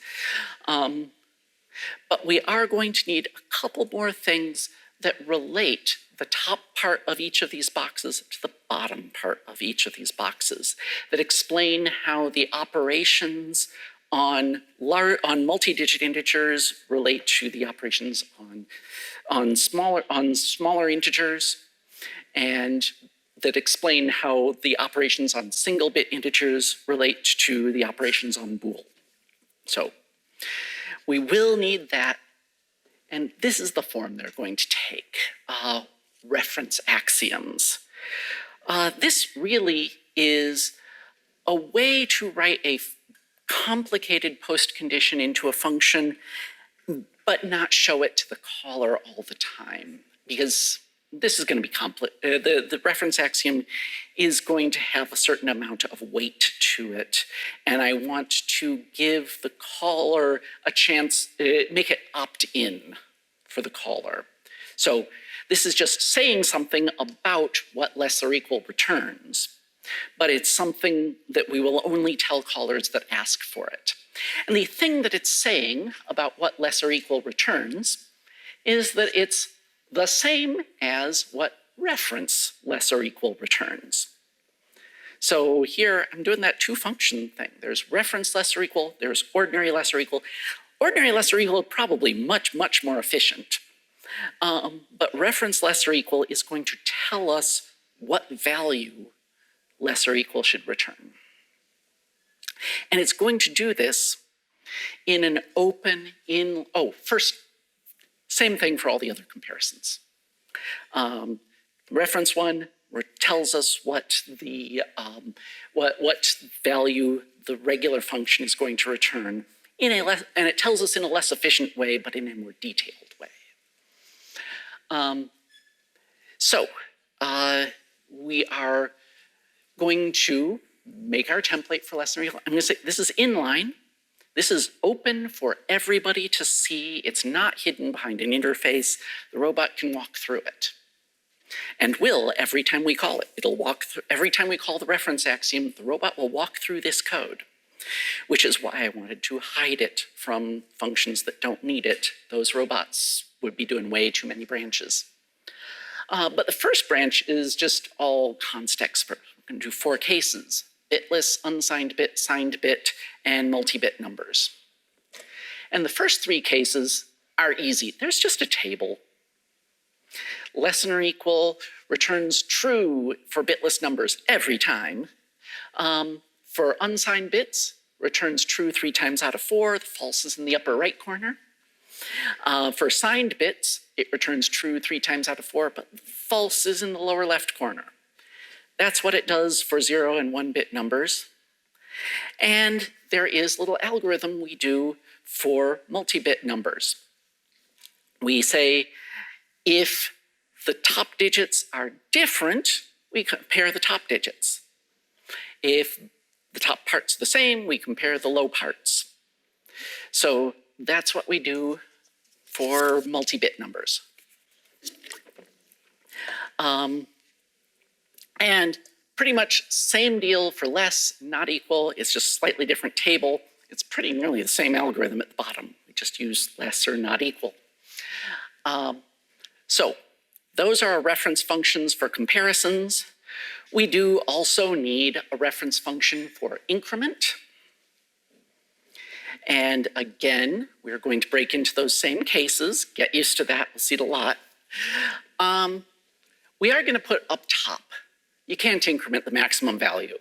But we are going to need a couple more things that relate the top part of each of these boxes to the bottom part of each of these boxes, that explain how the operations on multi-digit integers relate to the operations on smaller integers, and that explain how the operations on single-bit integers relate to the operations on bool. So we will need that, and this is the form they're going to take, reference axioms. This really is a way to write a complicated postcondition into a function, but not show it to the caller all the time, because this is going to be complicated. The reference axiom is going to have a certain amount of weight to it, and I want to give the caller a chance, make it opt-in for the caller. So this is just saying something about what less or equal returns, but it's something that we will only tell callers that ask for it. And the thing that it's saying about what less or equal returns is that it's the same as what reference less or equal returns. So here I'm doing that two-function thing. There's reference less or equal, there's ordinary less or equal. Ordinary less or equal probably much, much more efficient. But reference less or equal is going to tell us what value less or equal should return. And it's going to do this in an first, same thing for all the other comparisons. Reference one tells us what value the regular function is going to return, and it tells us in a less efficient way, but in a more detailed way. We are going to make our template for less or equal. I'm going to say this is inline. This is open for everybody to see. It's not hidden behind an interface. The robot can walk through it. And will every time we call it. It'll walk through, every time we call the reference axiom, the robot will walk through this code, which is why I wanted to hide it from functions that don't need it. Those robots would be doing way too many branches. But the first branch is just all const expert. We're going to do 4 cases: bitless, unsigned bit, signed bit, and multi-bit numbers. And the first 3 cases are easy. There's just a table. Less than or equal returns true for bitless numbers every time. For unsigned bits, returns true 3 times out of 4. The false is in the upper right corner. For signed bits, it returns true 3 times out of 4, but false is in the lower left corner. That's what it does for 0 and 1-bit numbers. And there is a little algorithm we do for multi-bit numbers. We say if the top digits are different, we compare the top digits. If the top part's the same, we compare the low parts. So that's what we do for multi-bit numbers. And pretty much same deal for less, not equal. It's just a slightly different table. It's pretty nearly the same algorithm at the bottom. We just use less or not equal. So those are our reference functions for comparisons. We do also need a reference function for increment. And again, we're going to break into those same cases. Get used to that, we'll see it a lot. We are going to put up top. You can't increment the maximum value.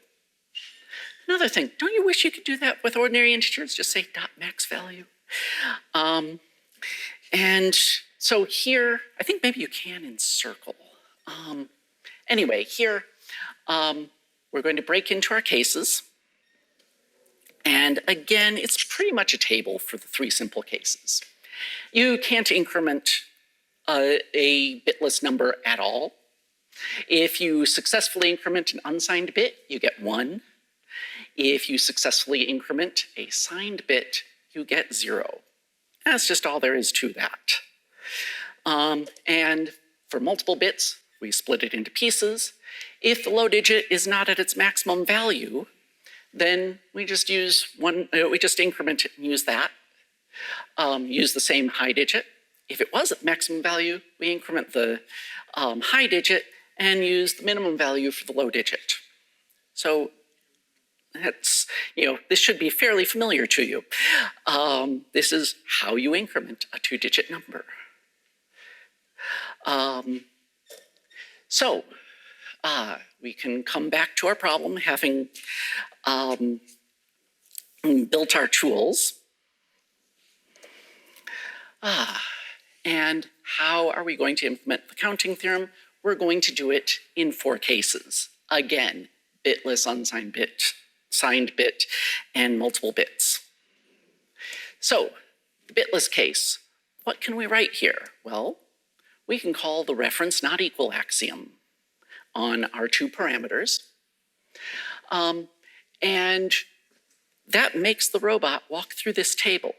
Another thing, don't you wish you could do that with ordinary integers? Just say dot max value. And so here, I think maybe you can encircle. Anyway, here, we're going to break into our cases. And again, it's pretty much a table for the three simple cases. You can't increment a bitless number at all. If you successfully increment an unsigned bit, you get 1. If you successfully increment a signed bit, you get 0. That's just all there is to that. And for multiple bits, we split it into pieces. If the low digit is not at its maximum value, then we just use we just increment it and use that. Use the same high digit. If it was at maximum value, we increment the high digit and use the minimum value for the low digit. So that's, this should be fairly familiar to you. This is how you increment a 2-digit number. So we can come back to our problem having built our tools. And how are we going to implement the counting theorem? We're going to do it in 4 cases. Again, bitless, unsigned bit, signed bit, and multiple bits. So, the bitless case, what can we write here? Well, we can call the reference not equal axiom on our 2 parameters. And that makes the robot walk through this table,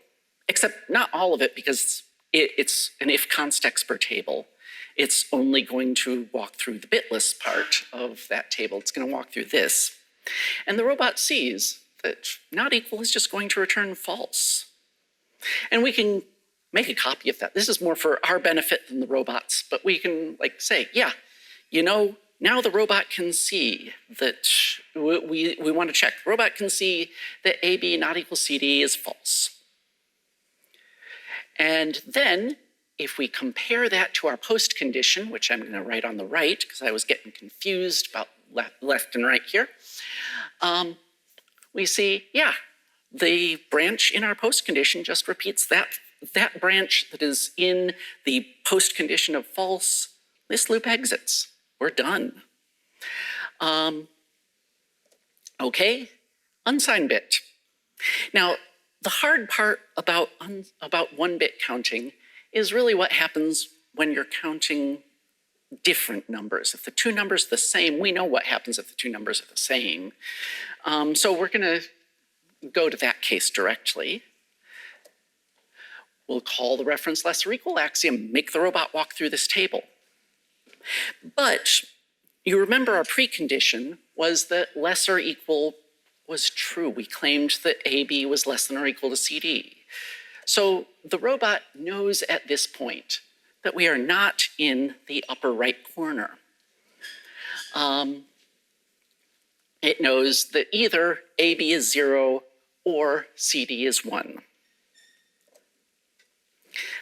except not all of it because it's an if const expr table. It's only going to walk through the bitless part of that table. It's going to walk through this. And the robot sees that not equal is just going to return false. And we can make a copy of that. This is more for our benefit than the robot's, but we can say, yeah, now the robot can see that we want to check. The robot can see that AB not equal CD is false. And then if we compare that to our post condition, which I'm going to write on the right because I was getting confused about left and right here, we see, yeah, the branch in our post condition just repeats that branch that is in the post condition of false. This loop exits. We're done. Okay, unsigned bit. Now, the hard part about 1-bit counting is really what happens when you're counting different numbers. If the 2 numbers are the same, we know what happens if the 2 numbers are the same. So we're going to go to that case directly. We'll call the reference less or equal axiom, make the robot walk through this table. But you remember our precondition was that less or equal was true. We claimed that AB was less than or equal to CD. So the robot knows at this point that we are not in the upper right corner. It knows that either AB is 0 or CD is 1.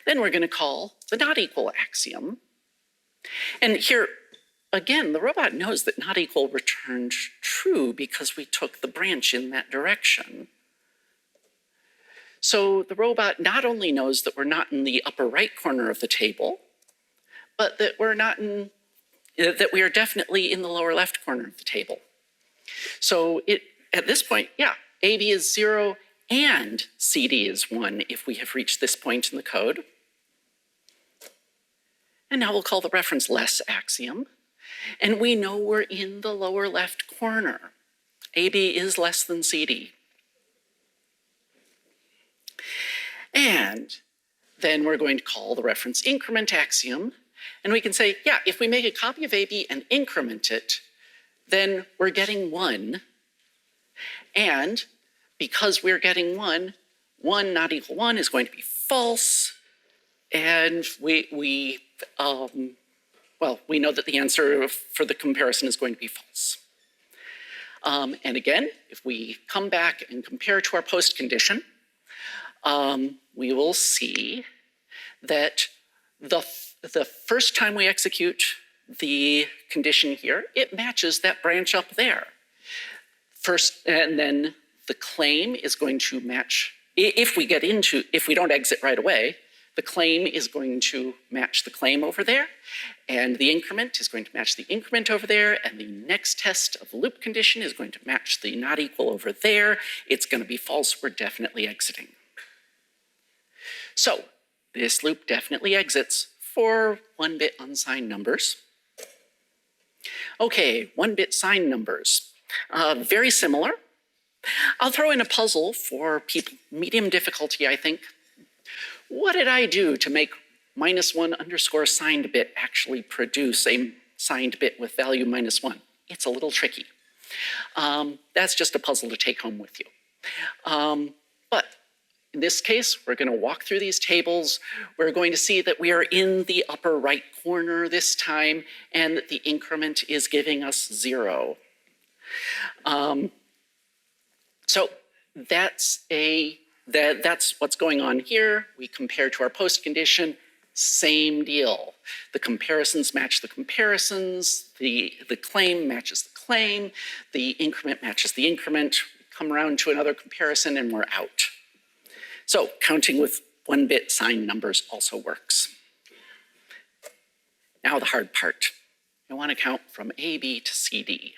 Then we're going to call the not equal axiom. And here, again, the robot knows that not equal returned true because we took the branch in that direction. So the robot not only knows that we're not in the upper right corner of the table, but that that we are definitely in the lower left corner of the table. So at this point, yeah, AB is 0 and CD is 1 if we have reached this point in the code. And now we'll call the reference less axiom. And we know we're in the lower left corner. AB is less than CD. And then we're going to call the reference increment axiom. And we can say, yeah, if we make a copy of AB and increment it, then we're getting 1. And because we're getting 1, 1 not equal 1 is going to be false. And we know that the answer for the comparison is going to be false. And again, if we come back and compare to our post condition, we will see that the first time we execute the condition here, it matches that branch up there. First, and then the claim is going to match, if we don't exit right away, the claim is going to match the claim over there, and the increment is going to match the increment over there, and the next test of the loop condition is going to match the not equal over there. It's going to be false. We're definitely exiting. So this loop definitely exits for 1-bit unsigned numbers. Okay, 1-bit signed numbers. Very similar. I'll throw in a puzzle for people, medium difficulty, I think. What did I do to make -1 underscore signed bit actually produce a signed bit with value -1? It's a little tricky. That's just a puzzle to take home with you. But in this case, we're going to walk through these tables. We're going to see that we are in the upper right corner this time, and that the increment is giving us 0. So that's what's going on here. We compare to our post condition, same deal. The comparisons match the comparisons, the claim matches the claim, the increment matches the increment. We come around to another comparison and we're out. So counting with 1-bit signed numbers also works. Now the hard part. I want to count from AB to CD.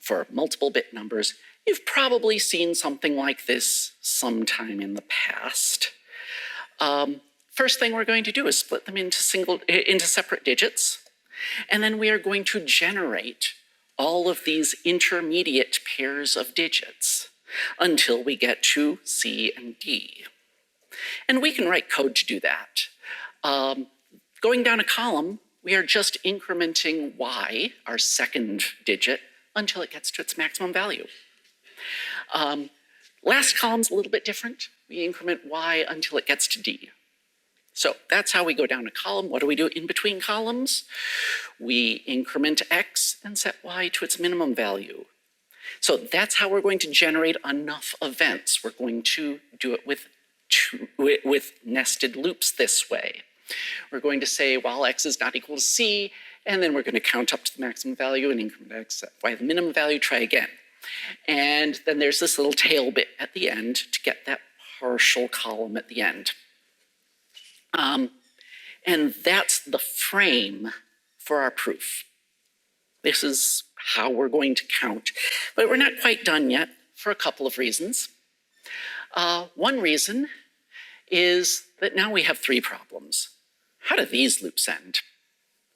For multiple bit numbers, you've probably seen something like this sometime in the past. First thing we're going to do is split them into separate digits, and then we are going to generate all of these intermediate pairs of digits until we get to C and D. And we can write code to do that. Going down a column, we are just incrementing y, our second digit, until it gets to its maximum value. Last column's a little bit different. We increment y until it gets to D. So that's how we go down a column. What do we do in between columns? We increment x and set y to its minimum value. So that's how we're going to generate enough events. We're going to do it with nested loops this way. We're going to say, while x is not equal to c, and then we're going to count up to the maximum value and increment x, set y the minimum value, try again. And then there's this little tail bit at the end to get that partial column at the end. And that's the frame for our proof. This is how we're going to count. But we're not quite done yet for a couple of reasons. One reason is that now we have 3 problems. How do these loops end?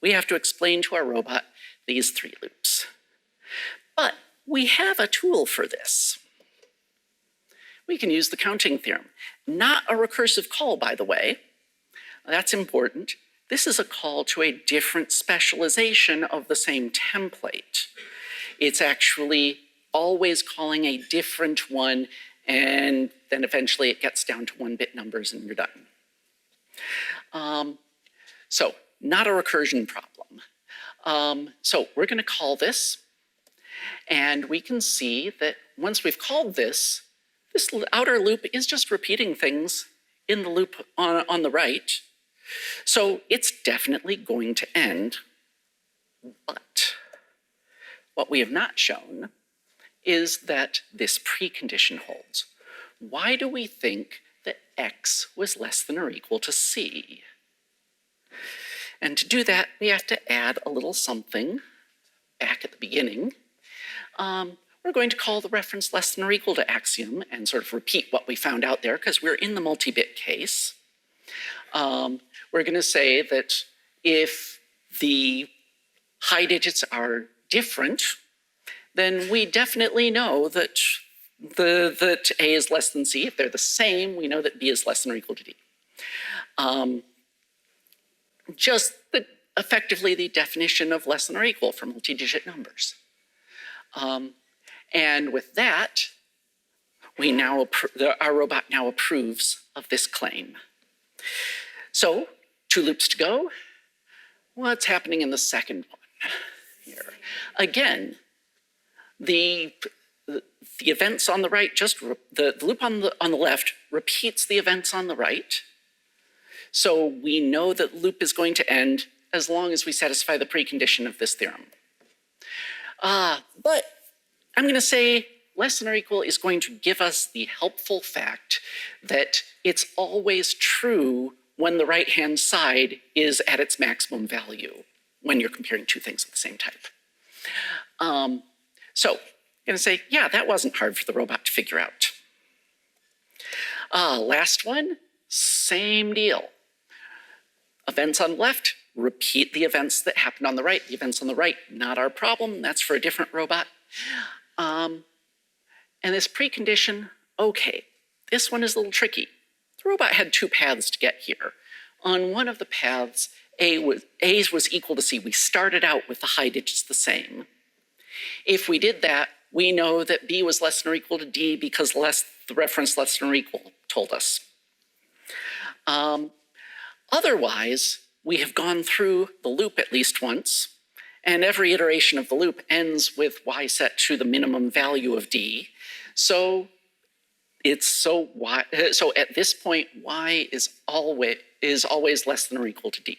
We have to explain to our robot these 3 loops. But we have a tool for this. We can use the counting theorem. Not a recursive call, by the way. That's important. This is a call to a different specialization of the same template. It's actually always calling a different one, and then eventually it gets down to 1-bit numbers and you're done. So not a recursion problem. So we're going to call this, and we can see that once we've called this outer loop is just repeating things in the loop on the right. So it's definitely going to end. But what we have not shown is that this precondition holds. Why do we think that x was less than or equal to c? And to do that, we have to add a little something back at the beginning. We're going to call the reference less than or equal to axiom and sort of repeat what we found out there because we're in the multi-bit case. We're going to say that if the high digits are different, then we definitely know that that A is less than C. If they're the same, we know that B is less than or equal to D. Effectively the definition of less than or equal for multi-digit numbers. And with that, our robot now approves of this claim. So 2 loops to go. What's happening in the second one here? Again, the events on the right, the loop on the left repeats the events on the right. So we know that the loop is going to end as long as we satisfy the precondition of this theorem. But I'm going to say less than or equal is going to give us the helpful fact that it's always true when the right-hand side is at its maximum value when you're comparing two things of the same type. So I'm going to say, yeah, that wasn't hard for the robot to figure out. Last one, same deal. Events on the left, repeat the events that happened on the right. The events on the right, not our problem. That's for a different robot. And this precondition, okay, this one is a little tricky. The robot had two paths to get here. On one of the paths, A was equal to C. We started out with the high digits the same. If we did that, we know that B was less than or equal to D because the reference less than or equal told us. Otherwise, we have gone through the loop at least once, and every iteration of the loop ends with y set to the minimum value of D. So at this point, y is always less than or equal to D.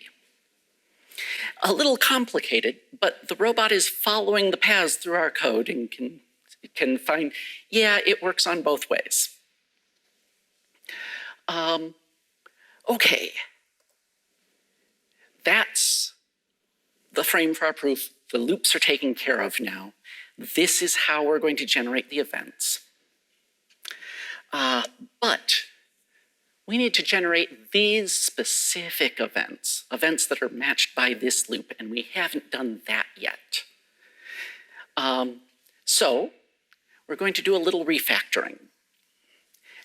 A little complicated, but the robot is following the paths through our code and can find, yeah, it works on both ways. Okay. That's the frame for our proof. The loops are taken care of now. This is how we're going to generate the events. But we need to generate these specific events that are matched by this loop, and we haven't done that yet. So we're going to do a little refactoring.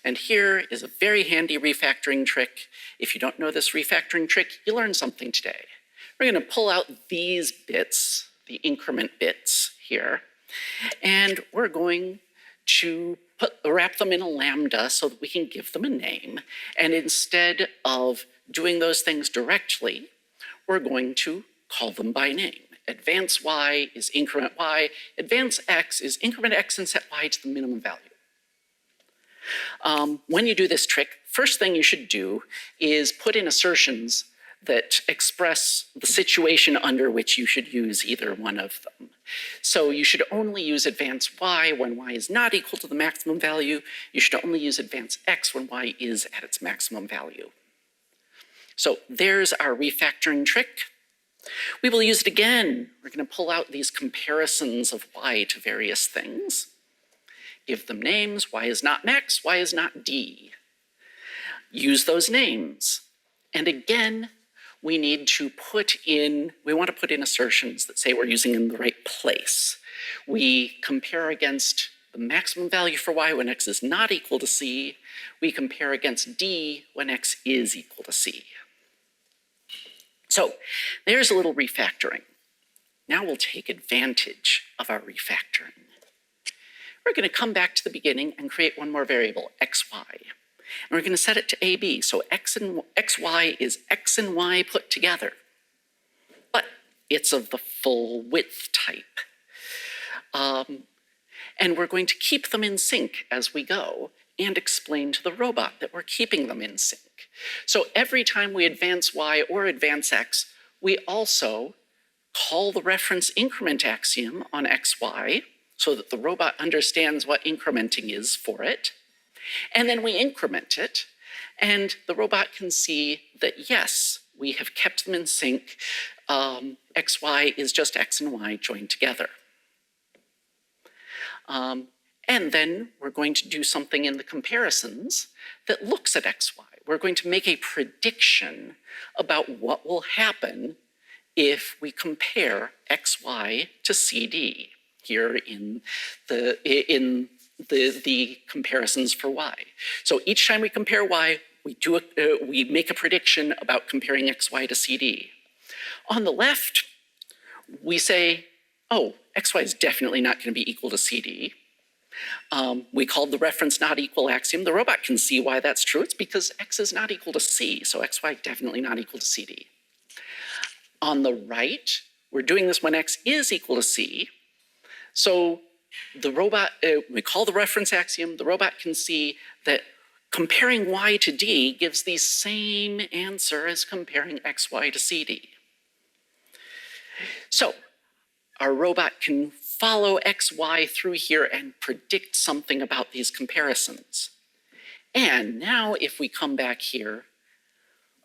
And here is a very handy refactoring trick. If you don't know this refactoring trick, you learned something today. We're going to pull out these bits, the increment bits here, and we're going to wrap them in a lambda so that we can give them a name. And instead of doing those things directly, we're going to call them by name. Advance y is increment y. Advance x is increment x and set y to the minimum value. When you do this trick, first thing you should do is put in assertions that express the situation under which you should use either one of them. So you should only use advance y when y is not equal to the maximum value. You should only use advance x when y is at its maximum value. So there's our refactoring trick. We will use it again. We're going to pull out these comparisons of y to various things. Give them names. Y is not max, y is not d. Use those names. And again, we want to put in assertions that say we're using in the right place. We compare against the maximum value for y when x is not equal to c. We compare against d when x is equal to c. So there's a little refactoring. Now we'll take advantage of our refactoring. We're going to come back to the beginning and create one more variable, xy. And we're going to set it to AB. So xy is x and y put together. But it's of the full width type. And we're going to keep them in sync as we go and explain to the robot that we're keeping them in sync. So every time we advance y or advance x, we also call the reference increment axiom on xy so that the robot understands what incrementing is for it. And then we increment it, and the robot can see that, yes, we have kept them in sync. xy is just x and y joined together. And then we're going to do something in the comparisons that looks at xy. We're going to make a prediction about what will happen if we compare xy to cd here in the comparisons for y. So each time we compare y, we make a prediction about comparing xy to cd. On the left, we say, oh, xy is definitely not going to be equal to cd. We called the reference not equal axiom. The robot can see why that's true. It's because x is not equal to c, so xy definitely not equal to cd. On the right, we're doing this when x is equal to c. So the robot, we call the reference axiom. The robot can see that Comparing y to d gives the same answer as comparing xy to cd. So our robot can follow xy through here and predict something about these comparisons. And now if we come back here,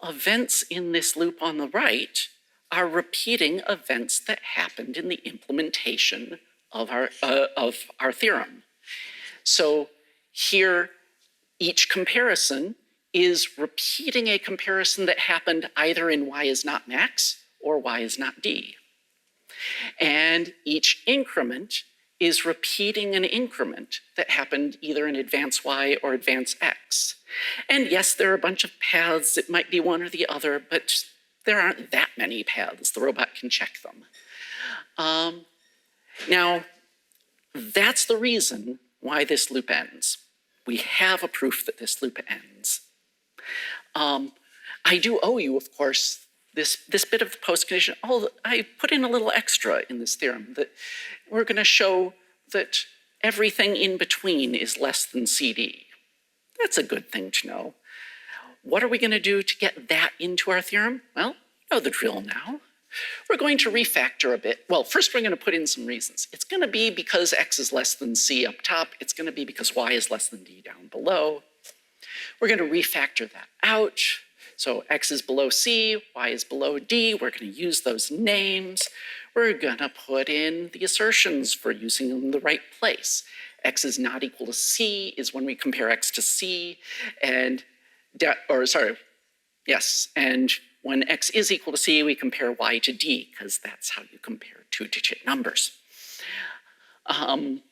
events in this loop on the right are repeating events that happened in the implementation of our theorem. So here, each comparison is repeating a comparison that happened either in y is not max or y is not d. And each increment is repeating an increment that happened either in advance y or advance x. And yes, there are a bunch of paths. It might be one or the other, but there aren't that many paths. The robot can check them. Now, that's the reason why this loop ends. We have a proof that this loop ends. I do owe you, of course, this bit of the post-condition. Oh, I put in a little extra in this theorem that we're going to show that everything in between is less than CD. That's a good thing to know. What are we going to do to get that into our theorem? Well, you know the drill now. We're going to refactor a bit. Well, first we're going to put in some reasons. It's going to be because x is less than c up top. It's going to be because y is less than d down below. We're going to refactor that out. So x is below c, y is below d. We're going to use those names. We're going to put in the assertions for using them in the right place. X is not equal to c is when we compare x to c, and when x is equal to c, we compare y to d, because that's how you compare two-digit numbers. And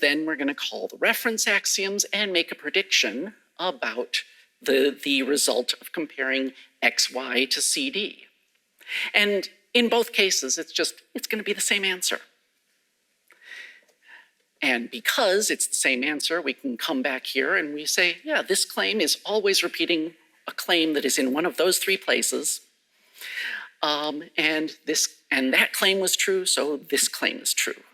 then we're going to call the reference axioms and make a prediction about the result of comparing xy to cd. And in both cases, it's going to be the same answer. And because it's the same answer, we can come back here and we say, yeah, this claim is always repeating a claim that is in one of those three places. And that claim was true, so this claim is true.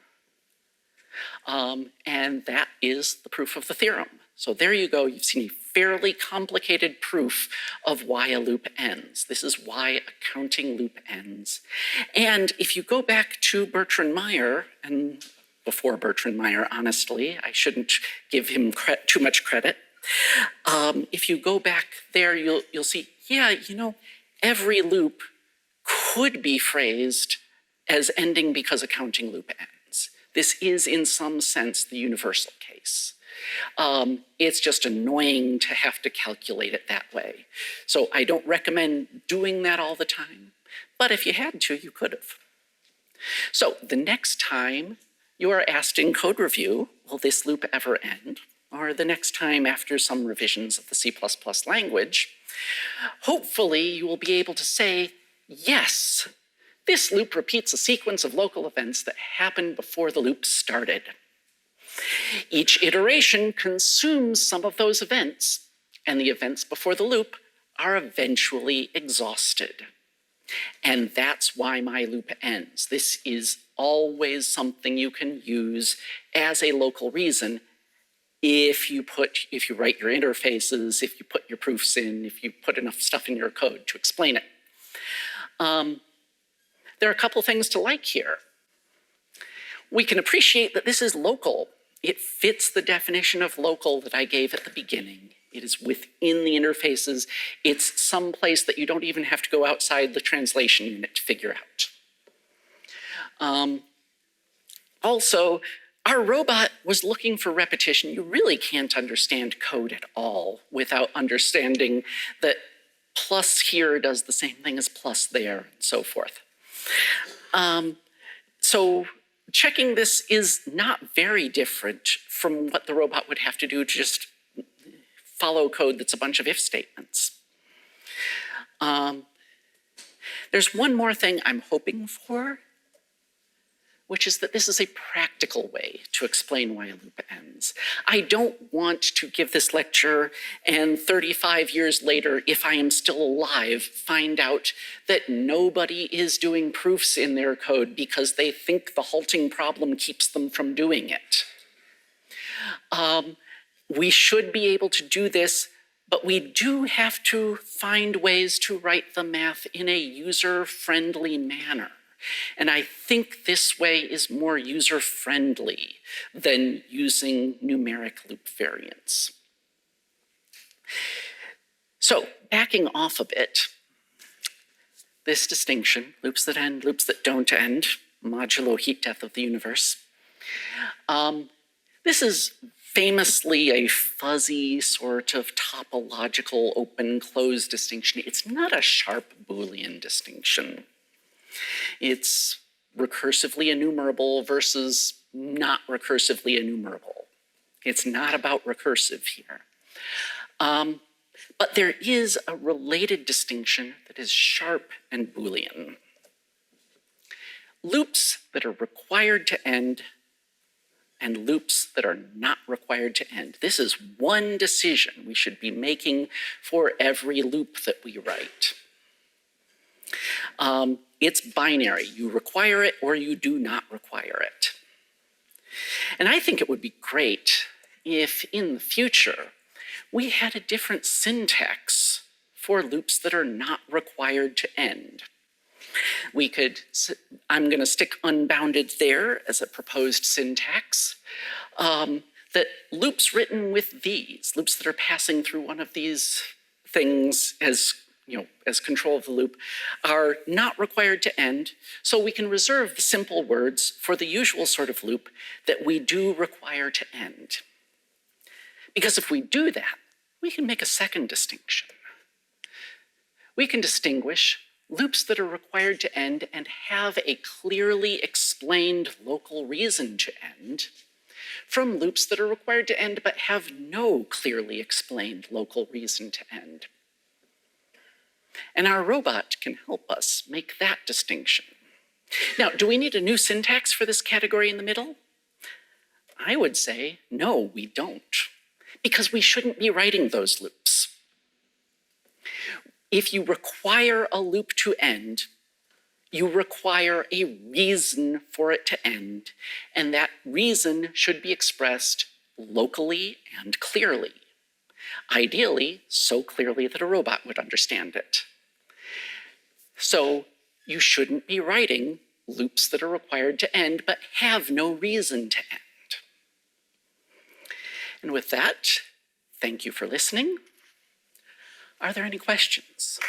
And that is the proof of the theorem. So there you go. You've seen a fairly complicated proof of why a loop ends. This is why a counting loop ends. And if you go back to Bertrand Meyer, and before Bertrand Meyer, honestly, I shouldn't give him too much credit. If you go back there, you'll see, yeah, you know, every loop could be phrased as ending because a counting loop ends. This is, in some sense, the universal case. It's just annoying to have to calculate it that way. So I don't recommend doing that all the time, but if you had to, you could have. So the next time you are asked in code review, will this loop ever end? Or the next time after some revisions of the C++ language, hopefully you will be able to say, yes, this loop repeats a sequence of local events that happened before the loop started. Each iteration consumes some of those events, and the events before the loop are eventually exhausted. And that's why my loop ends. This is always something you can use as a local reason if you write your interfaces, if you put your proofs in, if you put enough stuff in your code to explain it. There are a couple things to like here. We can appreciate that this is local. It fits the definition of local that I gave at the beginning. It is within the interfaces. It's someplace that you don't even have to go outside the translation unit to figure out. Also, our robot was looking for repetition. You really can't understand code at all without understanding that plus here does the same thing as plus there, and so forth. So checking this is not very different from what the robot would have to do to just follow code that's a bunch of if statements. There's one more thing I'm hoping for, which is that this is a practical way to explain why a loop ends. I don't want to give this lecture and 35 years later, if I am still alive, find out that nobody is doing proofs in their code because they think the halting problem keeps them from doing it. We should be able to do this, but we do have to find ways to write the math in a user-friendly manner. And I think this way is more user-friendly than using numeric loop variants. So backing off a bit, this distinction, loops that end, loops that don't end, modulo heat death of the universe, this is famously a fuzzy sort of topological open-closed distinction. It's not a sharp Boolean distinction. It's recursively enumerable versus not recursively enumerable. It's not about recursive here. But there is a related distinction that is sharp and Boolean. Loops that are required to end and loops that are not required to end. This is one decision we should be making for every loop that we write. It's binary. You require it or you do not require it. And I think it would be great if in the future we had a different syntax for loops that are not required to end. We could, I'm going to stick unbounded there as a proposed syntax, that loops written with these, loops that are passing through one of these things as control of the loop, are not required to end, so we can reserve the simple words for the usual sort of loop that we do require to end. Because if we do that, we can make a second distinction. We can distinguish loops that are required to end and have a clearly explained local reason to end from loops that are required to end but have no clearly explained local reason to end. And our robot can help us make that distinction. Now, do we need a new syntax for this category in the middle? I would say, no, we don't, because we shouldn't be writing those loops. If you require a loop to end, you require a reason for it to end, and that reason should be expressed locally and clearly. Ideally, so clearly that a robot would understand it. So you shouldn't be writing loops that are required to end but have no reason to end. And with that, thank you for listening. Are there any questions?